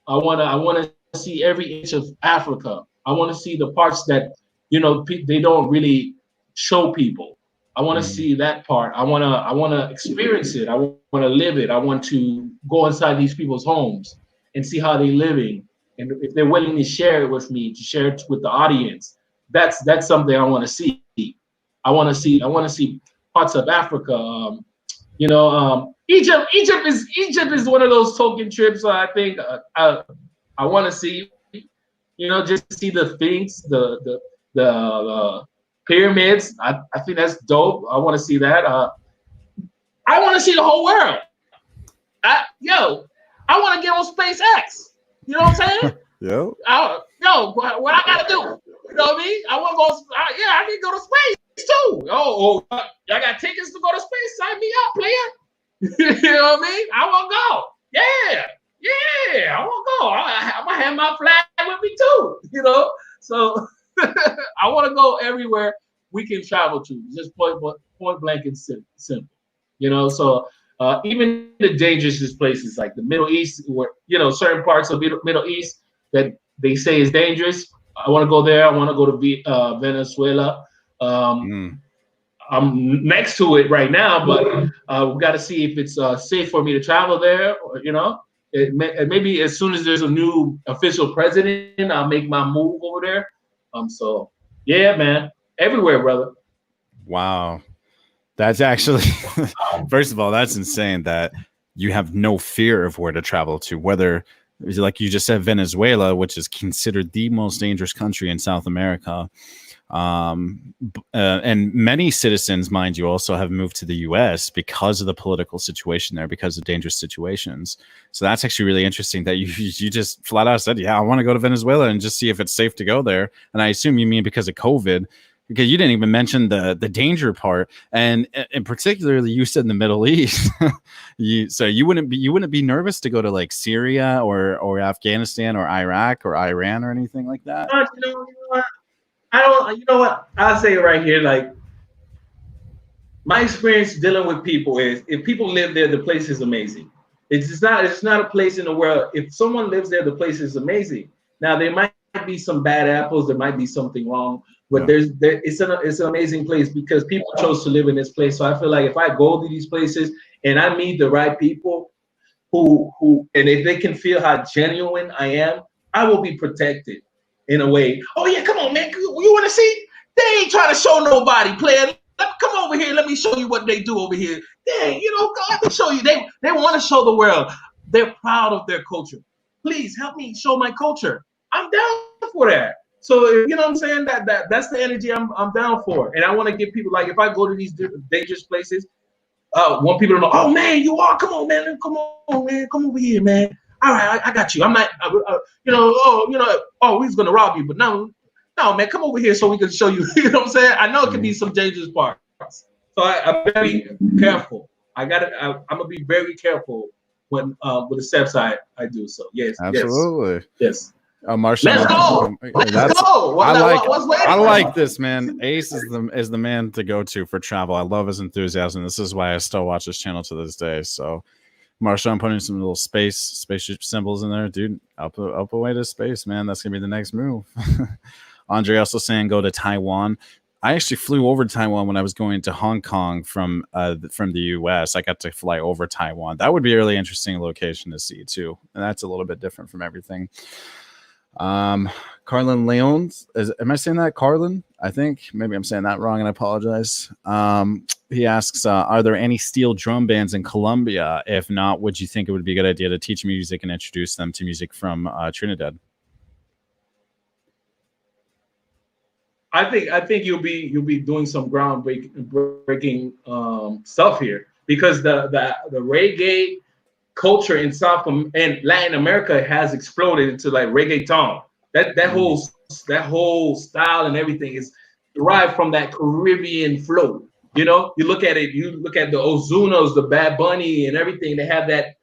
I wanna see every inch of Africa. I want to see the parts that they don't really show people. I want to see that part. I want to experience it. I want to live it. I want to go inside these people's homes and see how they're living, and if they're willing to share it with me, to share it with the audience. That's something I want to see. I want to see parts of Africa. Egypt. Egypt is one of those token trips. I think I want to see. Just see the things, the pyramids. I think that's dope. I want to see that. I want to see the whole world. I want to get on SpaceX. You know what I'm saying? What I gotta do? You know what I mean? I want to go. I need to go to space too. I got tickets to go to space. Sign me up, player. You know what I mean? I want to go. Yeah, I want to go. I'm gonna have my flag with me too. So I want to go everywhere we can travel to, just point blank and simple. So even the dangerous places like the Middle East, where certain parts of Middle East that they say is dangerous, I want to go there. I want to go to Venezuela. I'm next to it right now, but we got to see if it's safe for me to travel there. Or, maybe as soon as there's a new official president, I'll make my move over there. So yeah, man, everywhere, brother. Wow. That's actually, first of all, that's insane that you have no fear of where to travel to, whether, like you just said, Venezuela, which is considered the most dangerous country in South America. And many citizens, mind you, also have moved to the US because of the political situation there, because of dangerous situations. So that's actually really interesting that you just flat out said, yeah, I want to go to Venezuela and just see if it's safe to go there. And I assume you mean because of COVID, because you didn't even mention the danger part, and particularly you said in the Middle East. So you wouldn't be nervous to go to like Syria or Afghanistan or Iraq or Iran or anything like that. You know what? I don't. You know what? I'll say it right here. Like my experience dealing with people is, if people live there, the place is amazing. It's not a place in the world. If someone lives there, the place is amazing. Now there might be some bad apples. There might be something wrong. But Yeah. it's an amazing place because people chose to live in this place. So I feel like if I go to these places and I meet the right people and if they can feel how genuine I am, I will be protected in a way. Oh yeah, come on, man. You want to see? They ain't trying to show nobody, player. Come over here. Let me show you what they do over here. Dang, let me show you. They want to show the world. They're proud of their culture. Please help me show my culture. I'm down for that. So you know what I'm saying? That's the energy I'm down for. And I want to give people, like, if I go to these dangerous places, want people to know, oh man, you are. Come on, man. Come on, man. Come over here, man. All right, I got you. I'm not, he's gonna rob you, but no, man, come over here so we can show you. You know what I'm saying? I know it can be some dangerous parts, so I'm very careful. I'm gonna be very careful when with the steps I do. So yes, Absolutely. yes. Marshall, Let's go. Let's go. I like this, man. Ace is the man to go to for travel. I love his enthusiasm. This is why I still watch his channel to this day. So, Marshall, I'm putting some little spaceship symbols in there, dude. Up away to space, man. That's gonna be the next move. Andre also saying go to Taiwan. I actually flew over to Taiwan when I was going to Hong Kong from the US. I got to fly over Taiwan. That would be a really interesting location to see too, and that's a little bit different from everything. Carlin Leons, am I saying that, Carlin? I think maybe I'm saying that wrong, and I apologize. He asks, are there any steel drum bands in Colombia? If not, would you think it would be a good idea to teach music and introduce them to music from Trinidad? I think you'll be doing some groundbreaking stuff here, because the reggae culture in South and Latin America has exploded into like reggaeton. That whole style and everything is derived from that Caribbean flow. You look at it. You look at the Ozunos, the Bad Bunny, and everything. They have that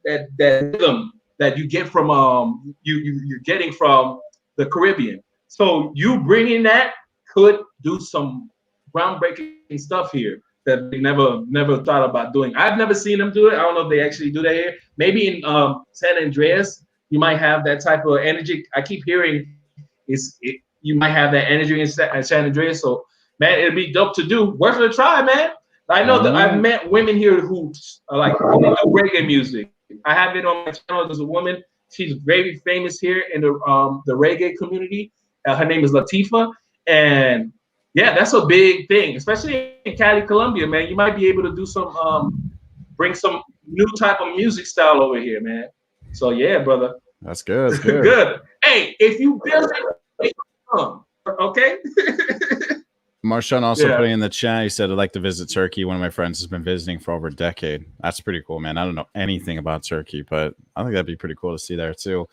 rhythm that you get from you're getting from the Caribbean. So you bringing that could do some groundbreaking stuff here that they never thought about doing. I've never seen them do it. I don't know if they actually do that here. Maybe in San Andreas, you might have that type of energy. I keep hearing you might have that energy in San Andreas. So man, it'd be dope to do. Worth a try, man. I know that I've met women here who are like reggae music. I have it on my channel. There's a woman. She's very famous here in the reggae community. Her name is Latifa, and yeah, that's a big thing, especially in Cali, Colombia, man. You might be able to do some, bring some new type of music style over here, man. So yeah, brother. That's good. That's good. Good. Hey, if you build it, okay. Marshawn also putting in the chat, he said, I'd like to visit Turkey. One of my friends has been visiting for over a decade. That's pretty cool, man. I don't know anything about Turkey, but I think that'd be pretty cool to see there too.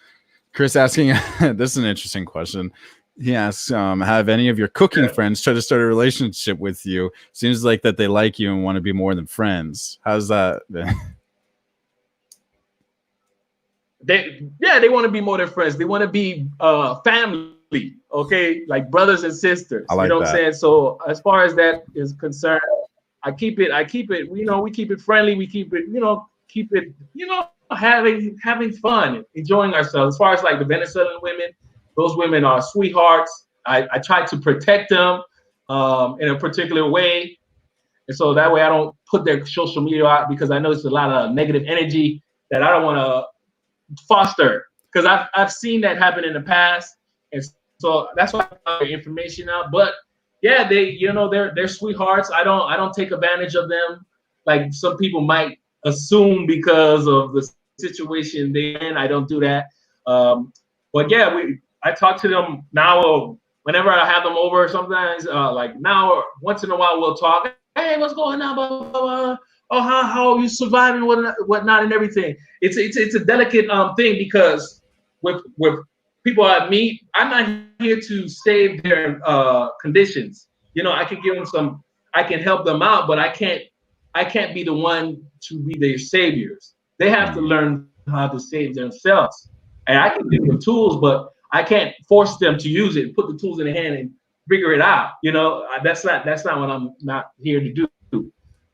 Chris asking, this is an interesting question. He asks, have any of your cooking friends try to start a relationship with you? Seems like that they like you and want to be more than friends. How's that? They want to be more than friends. They want to be family, okay, like brothers and sisters. I like what I'm saying? So as far as that is concerned, I keep it. We keep it friendly. We keep it. Having fun, enjoying ourselves. As far as like the Venezuelan women, those women are sweethearts. I try to protect them in a particular way, and so that way I don't put their social media out, because I know it's a lot of negative energy that I don't want to foster, because I've seen that happen in the past, and so that's why I put information out. But yeah, they're sweethearts. I don't take advantage of them like some people might assume because of the situation they're in. I don't do that. But yeah, I talk to them now whenever I have them over. Sometimes like now once in a while we'll talk. Hey, what's going on? Blah, blah, blah. Oh, how are you surviving? Whatnot and everything. It's a delicate thing because with people I meet, I'm not here to save their conditions. I can give them some, I can help them out, but I can't be the one to be their saviors. They have to learn how to save themselves. And I can give them tools, but I can't force them to use it. Put the tools in their hand and figure it out. That's not what I'm not here to do.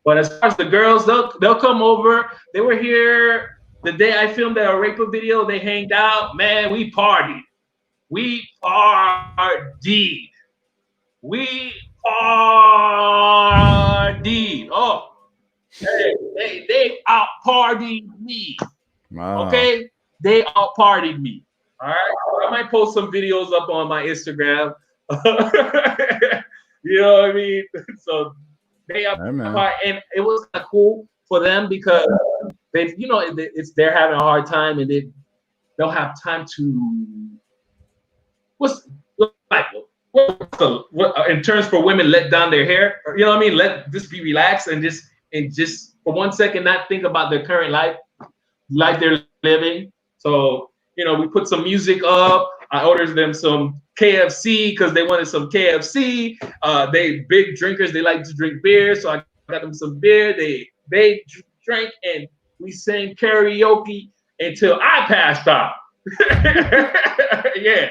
But as far as the girls, they'll come over. They were here the day I filmed that Arepa video. They hanged out. Man, we partied. We partied. We partied. Oh, they out partied me. Wow. Okay, they out partied me. All right, I might post some videos up on my Instagram. You know what I mean? So they out part, and it was kind of cool for them because they're having a hard time, and they'll have time to what's like what in terms for women let down their hair. You know what I mean? Let just be relaxed and just for 1 second not think about their current life they're living. So we put some music up. I ordered them some KFC because they wanted some KFC. They big drinkers. They like to drink beer, so I got them some beer. They drank and we sang karaoke until I passed out. Yeah,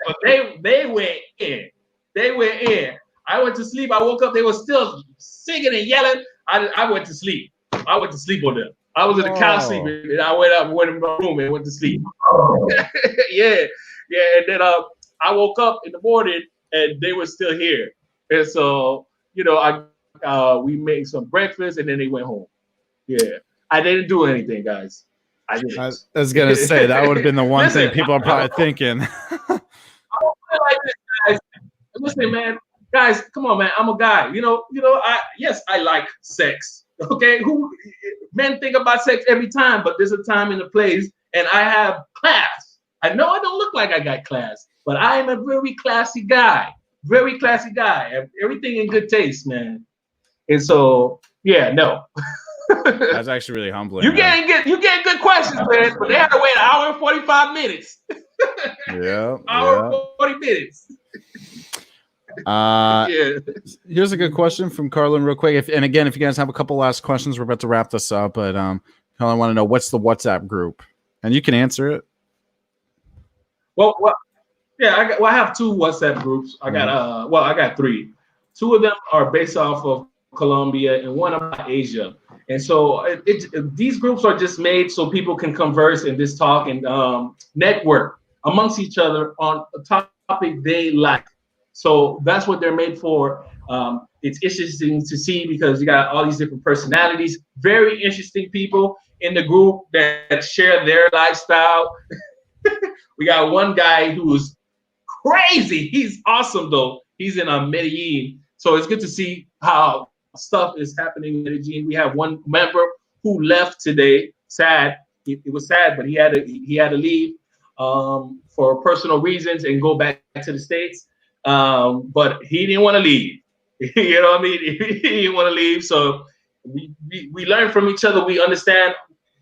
but they went in. They went in. I went to sleep. I woke up. They were still singing and yelling. I went to sleep. I went to sleep on them. I was in the couch sleeping, and I went up, went in my room, and went to sleep. Yeah. And then I woke up in the morning, and they were still here. And so, we made some breakfast, and then they went home. Yeah, I didn't do anything, guys. I didn't. I was gonna say that would have been the one thing people are probably thinking. I don't feel like this, guys. Listen, man, guys, come on, man. I'm a guy. I like sex. Okay, men think about sex every time, but there's a time and a place, and I have class. I know I don't look like I got class, but I am a very classy guy. Very classy guy. Everything in good taste, man. And so, yeah, no. That's actually really humbling. You getting good questions, man, but they had to wait an hour and 45 minutes. Yeah. Hour and 40 minutes. Here's a good question from Carlin real quick. If you guys have a couple last questions, we're about to wrap this up, but Carlin want to know what's the WhatsApp group, and you can answer it. Well, yeah, I have two WhatsApp groups. I got three. Two of them are based off of Colombia and one about Asia. And so these groups are just made so people can converse and just talk and network amongst each other on a topic they like. So that's what they're made for. It's interesting to see because you got all these different personalities, very interesting people in the group that share their lifestyle. We got one guy who's crazy. He's awesome though. He's in Medellin. So it's good to see how stuff is happening in Medellin. We have one member who left today. Sad. It was sad, but he had to leave for personal reasons and go back to the States. But he didn't want to leave. You know what I mean? He didn't want to leave. So we learn from each other. We understand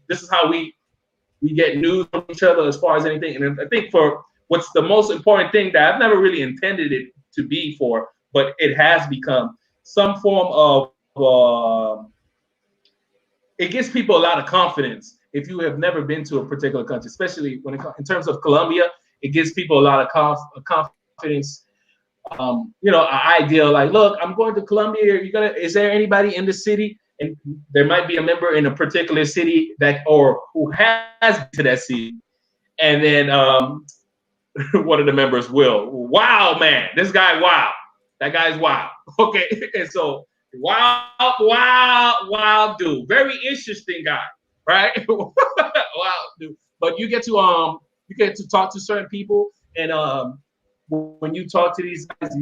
this is how we get news from each other as far as anything. And I think for what's the most important thing that I've never really intended it to be for, but it has become some form of it gives people a lot of confidence if you have never been to a particular country, especially in terms of Colombia. It gives people a lot of confidence. An idea like, look, I'm going to Colombia. Is there anybody in the city? And there might be a member in a particular city who has been to that city. And then one of the members will, wow, man, this guy, wow. That guy's wow. Okay. And so, wow, dude. Very interesting guy, right? Wow, dude. But you get to talk to certain people, and when you talk to these guys,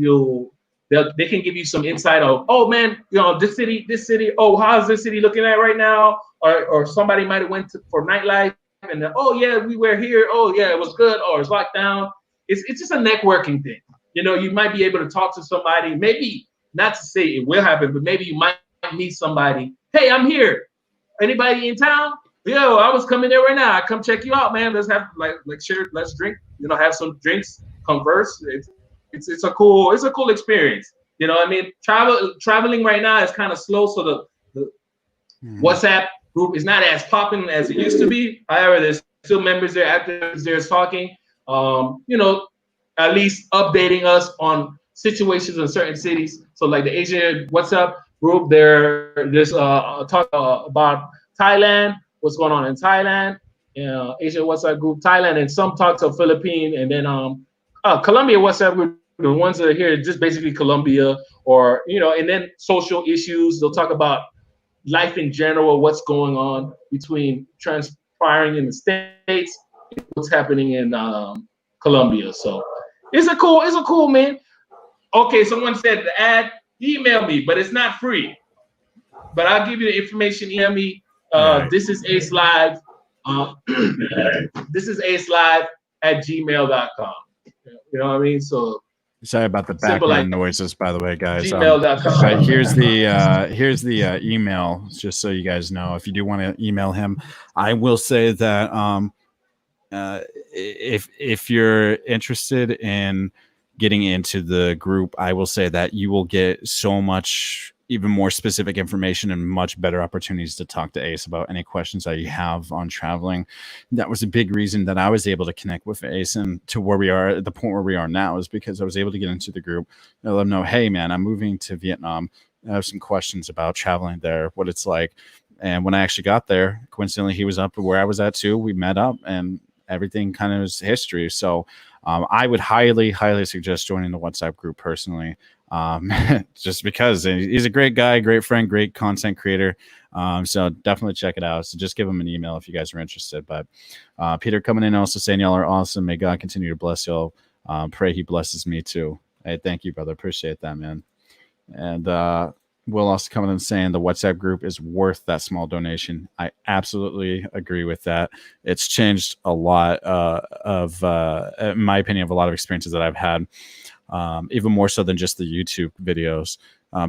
they can give you some insight of, oh man, this city. Oh, how's this city looking at right now? Or somebody might have went for nightlife and then, oh yeah, we were here. Oh yeah, it was good. Or it's locked down. It's just a networking thing. You might be able to talk to somebody. Maybe not to say it will happen, but maybe you might meet somebody. Hey, I'm here. Anybody in town? Yo, I was coming there right now. I come check you out, man. Let's have share. Let's drink. Have some drinks. Converse. It's a cool experience. I mean, traveling right now is kind of slow, so the WhatsApp group is not as popping as it used to be. However, there's still members there, actors there talking. At least updating us on situations in certain cities. So like the Asia WhatsApp group, there's talk about Thailand, what's going on in Thailand, Asia WhatsApp group, Thailand, and some talks of Philippines, and then Colombia WhatsApp group, the ones that are here, just basically Colombia, or and then social issues. They'll talk about life in general, what's going on between transpiring in the States, what's happening in Colombia. So it's a cool man. Okay, someone said the ad, email me, but it's not free. But I'll give you the information. Email me. This is AceLive. This is AceLive at gmail.com. You know what I mean? So sorry about the background noises, by the way, guys. Gmail.com. Here's the email, just so you guys know. If you do want to email him, I will say that if you're interested in getting into the group, I will say that you will get so much even more specific information and much better opportunities to talk to Ace about any questions that you have on traveling. That was a big reason that I was able to connect with Ace and to where we are at the point where we are now, is because I was able to get into the group and let them know, hey man, I'm moving to Vietnam. I have some questions about traveling there, what it's like. And when I actually got there, coincidentally, he was up where I was at too. We met up and everything kind of is history. So I would highly, highly suggest joining the WhatsApp group personally. Just because he's a great guy, great friend, great content creator. So definitely check it out. So just give him an email if you guys are interested. But Peter coming in also saying y'all are awesome. May God continue to bless y'all. Pray he blesses me too. Hey, thank you, brother. Appreciate that, man. And Will also coming in saying the WhatsApp group is worth that small donation. I absolutely agree with that. It's changed a lot in my opinion, of a lot of experiences that I've had. Even more so than just the YouTube videos,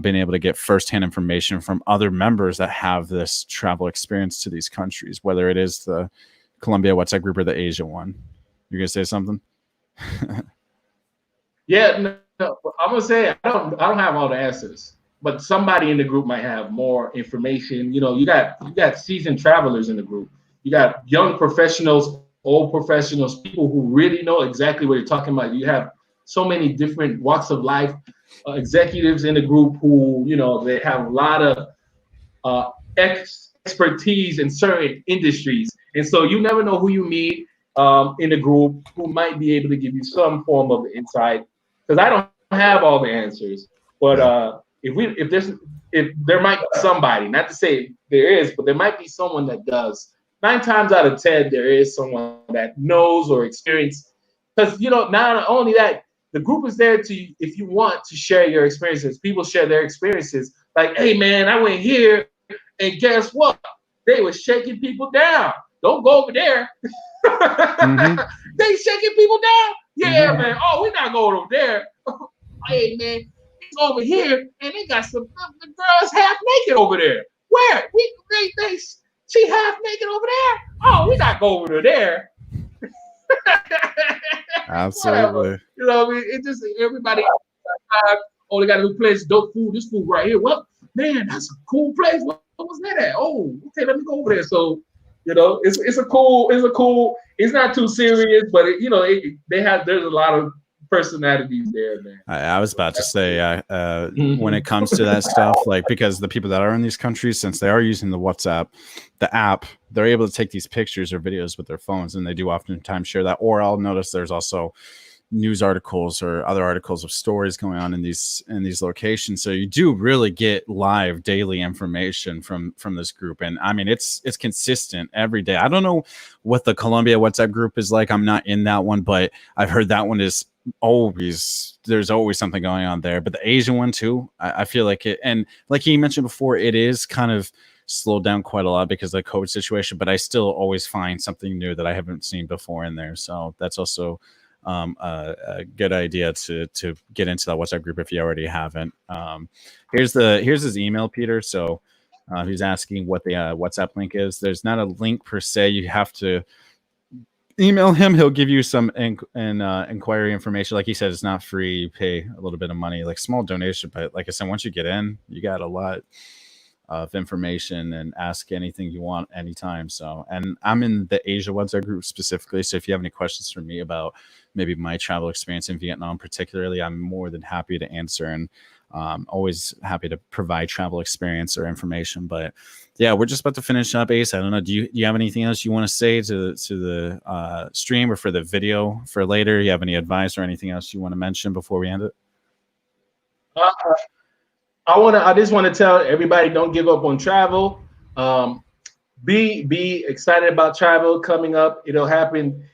being able to get firsthand information from other members that have this travel experience to these countries, whether it is the Colombia WhatsApp group or the Asia one. You're going to say something? Yeah, no, I'm going to say I don't have all the answers, but somebody in the group might have more information. You got seasoned travelers in the group. You got young professionals, old professionals, people who really know exactly what you're talking about. You have so many different walks of life, executives in the group who, they have a lot of expertise in certain industries. And so you never know who you meet in the group who might be able to give you some form of insight. Because I don't have all the answers. But if there might be somebody, not to say there is, but there might be someone that does. 9 times out of 10, there is someone that knows or experienced. Because, not only that, the group is there if you want to share your experiences. People share their experiences. Like, hey, man, I went here, and guess what? They were shaking people down. Don't go over there. Mm-hmm. They shaking people down? Yeah, man. Oh, we're not going over there. Hey, man, it's over here, and they got some the girls half naked over there. Where? She half naked over there? Oh, we not going over there. Absolutely. What I mean? It just everybody they got a new place, dope food. This food right here. Well, man, that's a cool place. What was that at? Oh, okay, let me go over there. So, it's a cool. It's not too serious, but there's a lot of personalities there, man. I was about to say, when it comes to that stuff, like, because the people that are in these countries, since they are using the WhatsApp, the app, they're able to take these pictures or videos with their phones, and they do oftentimes share that. Or I'll notice there's also news articles or other articles of stories going on in these locations. So you do really get live daily information from this group. And I mean, it's consistent every day. I don't know what the Colombia WhatsApp group is like. I'm not in that one, but I've heard that one is there's always something going on there. But the Asian one too, I feel like it, and like he mentioned before, it is kind of slowed down quite a lot because of the COVID situation. But I still always find something new that I haven't seen before in there. So that's also a good idea to get into that WhatsApp group if you already haven't. Here's his email, Peter. So he's asking what the WhatsApp link is. There's not a link per se. You have to email him. He'll give you some inquiry information. Like he said, it's not free. You pay a little bit of money, like small donation. But like I said, once you get in, you got a lot of information and ask anything you want anytime. So, and I'm in the Asia WhatsApp group specifically. So if you have any questions for me about maybe my travel experience in Vietnam, particularly, I'm more than happy to answer, and always happy to provide travel experience or information. But yeah, we're just about to finish up. Ace, I don't know. Do you have anything else you want to say to the stream or for the video for later? You have any advice or anything else you want to mention before we end it? I just want to tell everybody, don't give up on travel. Be excited about travel coming up. It'll happen.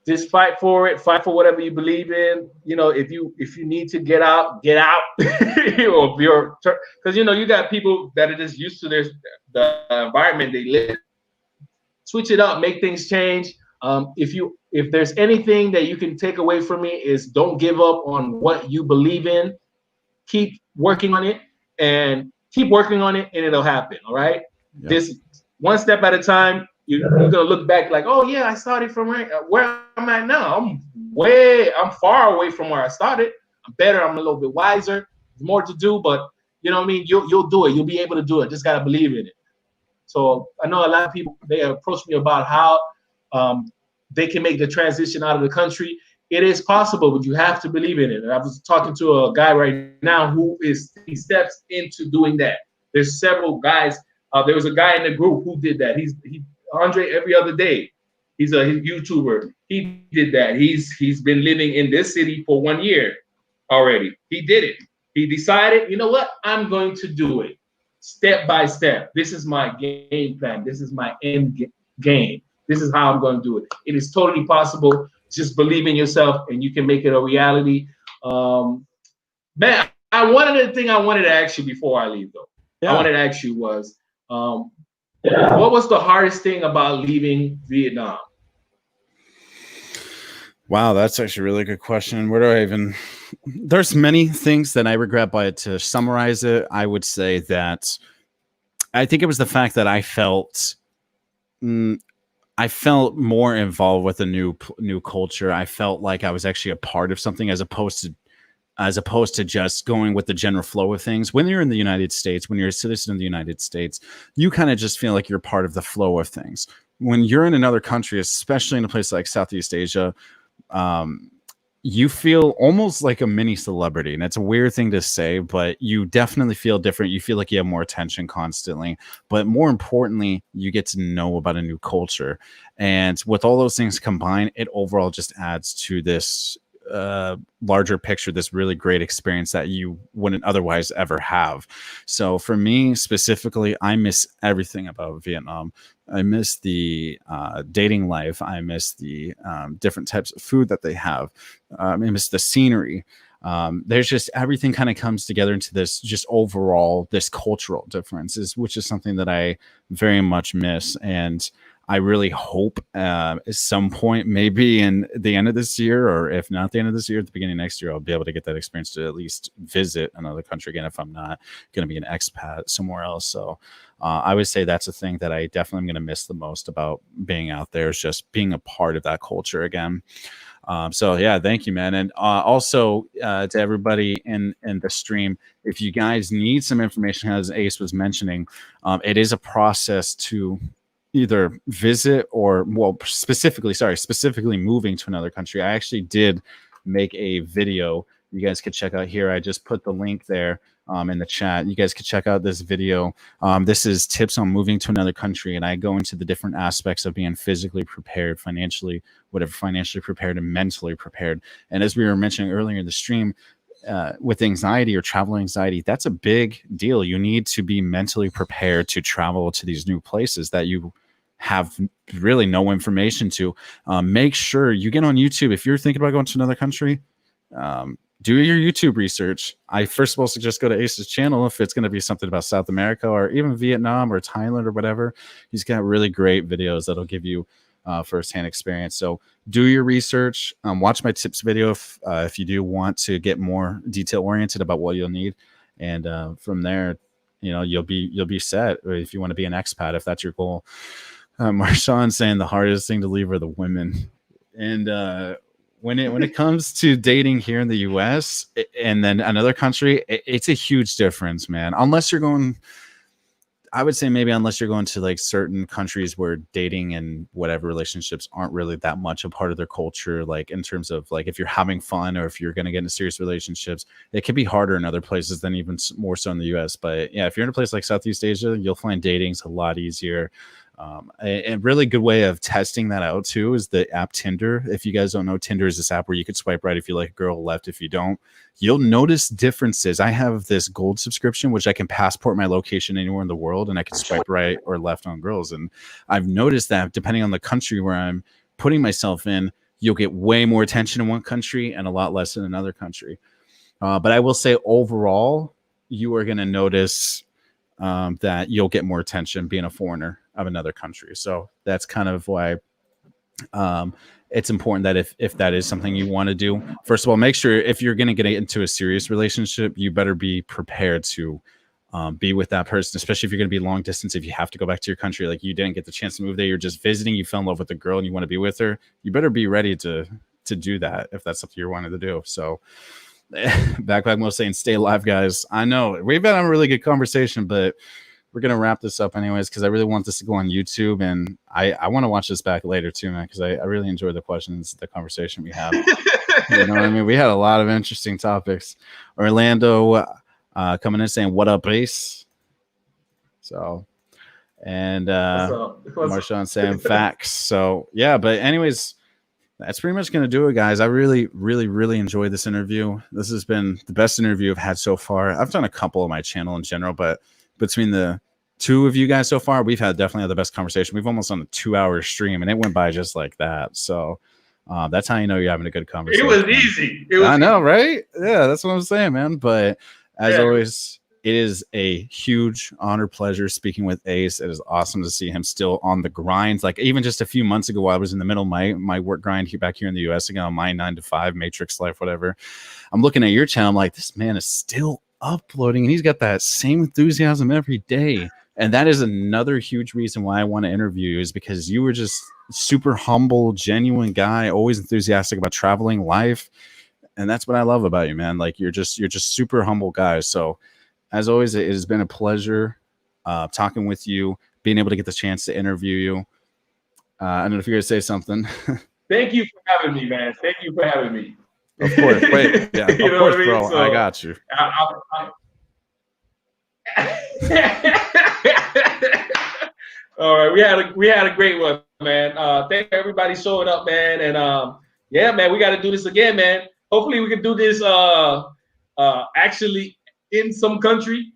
Just fight for it. Fight for whatever you believe in. You know, if you need to get out, get out. Because you got people that are just used to the environment they live. Switch it up, make things change. If there's anything that you can take away from me, is don't give up on what you believe in. Keep working on it and it'll happen. All right. Yep. This one step at a time. You're gonna look back like, oh yeah, I started from where I'm at now. I'm far away from where I started. I'm better. I'm a little bit wiser. There's more to do, but you know what I mean. You'll do it. You'll be able to do it. Just gotta believe in it. So I know a lot of people, they approach me about how they can make the transition out of the country. It is possible, but you have to believe in it. And I was talking to a guy right now he steps into doing that. There's several guys. There was a guy in the group who did that. He Andre every other day. He's a YouTuber. He did that. He's been living in this city for 1 year already. He did it. He decided, you know what? I'm going to do it step by step. This is my game plan. This is my end game. This is how I'm going to do it. It is totally possible. Just believe in yourself, and you can make it a reality. Man, one of the things I wanted to ask you before I leave, though. Yeah. I wanted to ask you was, what was the hardest thing about leaving Vietnam? Wow, that's actually a really good question. Where do I even? There's many things that I regret, but to summarize it, I would say that I think it was the fact that I felt more involved with a new culture. I felt like I was actually a part of something as opposed to just going with the general flow of things. When you're in the United States, when you're a citizen of the United States, you kind of just feel like you're part of the flow of things. When you're in another country, especially in a place like Southeast Asia, you feel almost like a mini celebrity. And it's a weird thing to say, but you definitely feel different. You feel like you have more attention constantly, but more importantly, you get to know about a new culture. And with all those things combined, it overall just adds to this larger picture, this really great experience that you wouldn't otherwise ever have. So for me specifically, I miss everything about Vietnam. I miss the dating life. I miss the different types of food that they have. I miss the scenery. There's just everything kind of comes together into this just overall, this cultural differences, which is something that I very much miss. And I really hope at some point, maybe in the end of this year, or if not the end of this year, at the beginning of next year, I'll be able to get that experience to at least visit another country again if I'm not going to be an expat somewhere else. So I would say that's a thing that I definitely am going to miss the most about being out there, is just being a part of that culture again. So yeah, thank you, man. And also to everybody in the stream, if you guys need some information, as Ace was mentioning, it is a process to either visit or, well, specifically moving to another country. I actually did make a video you guys could check out here. I just put the link there in the chat. You guys could check out this video. This is tips on moving to another country, and I go into the different aspects of being physically prepared, financially prepared, and mentally prepared. And as we were mentioning earlier in the stream, with anxiety or travel anxiety, that's a big deal. You need to be mentally prepared to travel to these new places that you have really no information to. Make sure you get on YouTube. If you're thinking about going to another country, Do your YouTube research. I first of all suggest go to Ace's channel if it's going to be something about South America or even Vietnam or Thailand or whatever. He's got really great videos that'll give you firsthand experience. So do your research. Watch my tips video if you do want to get more detail oriented about what you'll need, and from there, you'll be set if you want to be an expat if that's your goal. Marshawn saying the hardest thing to leave are the women, and when it comes to dating here in the US and then another country, it's a huge difference, man. Unless you're going, I would say maybe unless you're going to like certain countries where dating and whatever relationships aren't really that much a part of their culture, like in terms of like if you're having fun or if you're going to get into serious relationships, it can be harder in other places than even more so in the US. But yeah, if you're in a place like Southeast Asia, you'll find dating's a lot easier. A really good way of testing that out too is the app Tinder. If you guys don't know, Tinder is this app where you could swipe right if you like a girl, left if you don't. You'll notice differences. I have this gold subscription, which I can passport my location anywhere in the world, and I can swipe right or left on girls. And I've noticed that depending on the country where I'm putting myself in, you'll get way more attention in one country and a lot less in another country. But I will say overall, you are going to notice that you'll get more attention being a foreigner of another country. So that's kind of why it's important that if that is something you want to do, first of all, make sure if you're going to get into a serious relationship, you better be prepared to be with that person, especially if you're going to be long distance. If you have to go back to your country, like you didn't get the chance to move there, you're just visiting, you fell in love with the girl and you want to be with her, you better be ready to do that if that's something you're wanting to do. So Backpack Mo saying stay alive, guys. I know we've been having a really good conversation, but we're gonna wrap this up anyways because I really want this to go on YouTube, and I want to watch this back later too, man, because I really enjoyed the questions, the conversation we had. You know what I mean? We had a lot of interesting topics. Orlando coming in saying what up, Ace? So, and Marshawn saying facts. So yeah, but anyways, that's pretty much going to do it, guys. I really, really, really enjoyed this interview. This has been the best interview I've had so far. I've done a couple of my channel in general, but between the two of you guys so far, we've definitely had the best conversation. We've almost done a 2-hour stream, and it went by just like that. So that's how you know you're having a good conversation. It was easy. I know, right? Yeah, that's what I'm saying, man. But as always, it is a huge honor, pleasure speaking with Ace. It is awesome to see him still on the grind. Like even just a few months ago, while I was in the middle of my work grind back here in the US again on my 9 to 5 matrix life, whatever. I'm looking at your channel. I'm like, this man is still uploading and he's got that same enthusiasm every day. And that is another huge reason why I want to interview you, is because you were just super humble, genuine guy, always enthusiastic about traveling, life. And that's what I love about you, man. Like you're just super humble guy. So as always, it has been a pleasure talking with you, being able to get the chance to interview you. I don't know if you're going to say something. Thank you for having me, man. Thank you for having me. Of course. Wait, yeah, of course, bro. So, I got you. All right, we had a great one, man. Thank everybody showing up, man. And yeah, man, we got to do this again, man. Hopefully, we can do this actually in some country.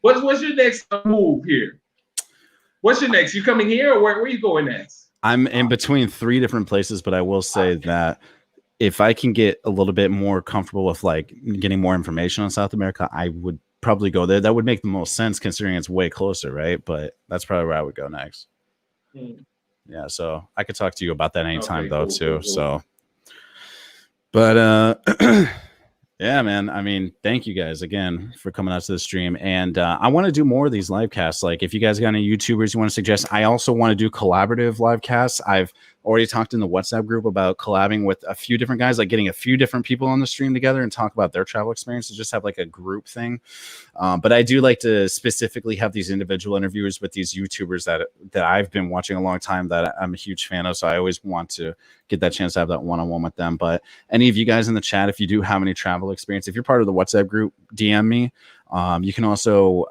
What's your next move here? What's your next? You coming here, or where are you going next? I'm in between 3 different places, but I will say that if I can get a little bit more comfortable with like getting more information on South America, I would probably go there. That would make the most sense considering it's way closer, right? But that's probably where I would go next. Yeah, so I could talk to you about that anytime though, too. Cool. So, but yeah, man. I mean, thank you guys again for coming out to the stream. And I want to do more of these live casts. Like if you guys got any YouTubers you want to suggest, I also want to do collaborative live casts. I've already talked in the WhatsApp group about collabing with a few different guys, like getting a few different people on the stream together and talk about their travel experiences, just have like a group thing. But I do like to specifically have these individual interviews with these YouTubers that I've been watching a long time that I'm a huge fan of. So I always want to get that chance to have that one-on-one with them. But any of you guys in the chat, if you do have any travel experience, if you're part of the WhatsApp group, DM me. You can also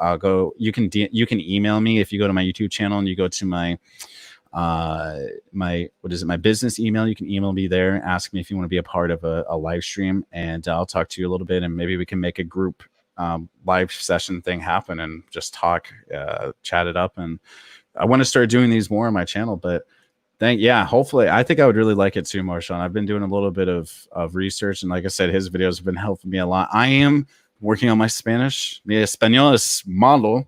you can email me if you go to my YouTube channel and you go to my my business email. You can email me there, ask me if you want to be a part of a live stream, and I'll talk to you a little bit, and maybe we can make a group live session thing happen and just talk, chat it up. And I want to start doing these more on my channel, but Yeah, hopefully. I think I would really like it too, Marshawn. I've been doing a little bit of research, and like I said, his videos have been helping me a lot. I am working on my Spanish. Mi español es malo,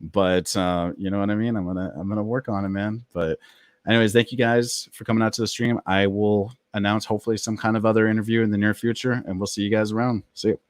but you know what I mean. I'm gonna work on it, man. But anyways, thank you guys for coming out to the stream. I will announce hopefully some kind of other interview in the near future, and we'll see you guys around. See you.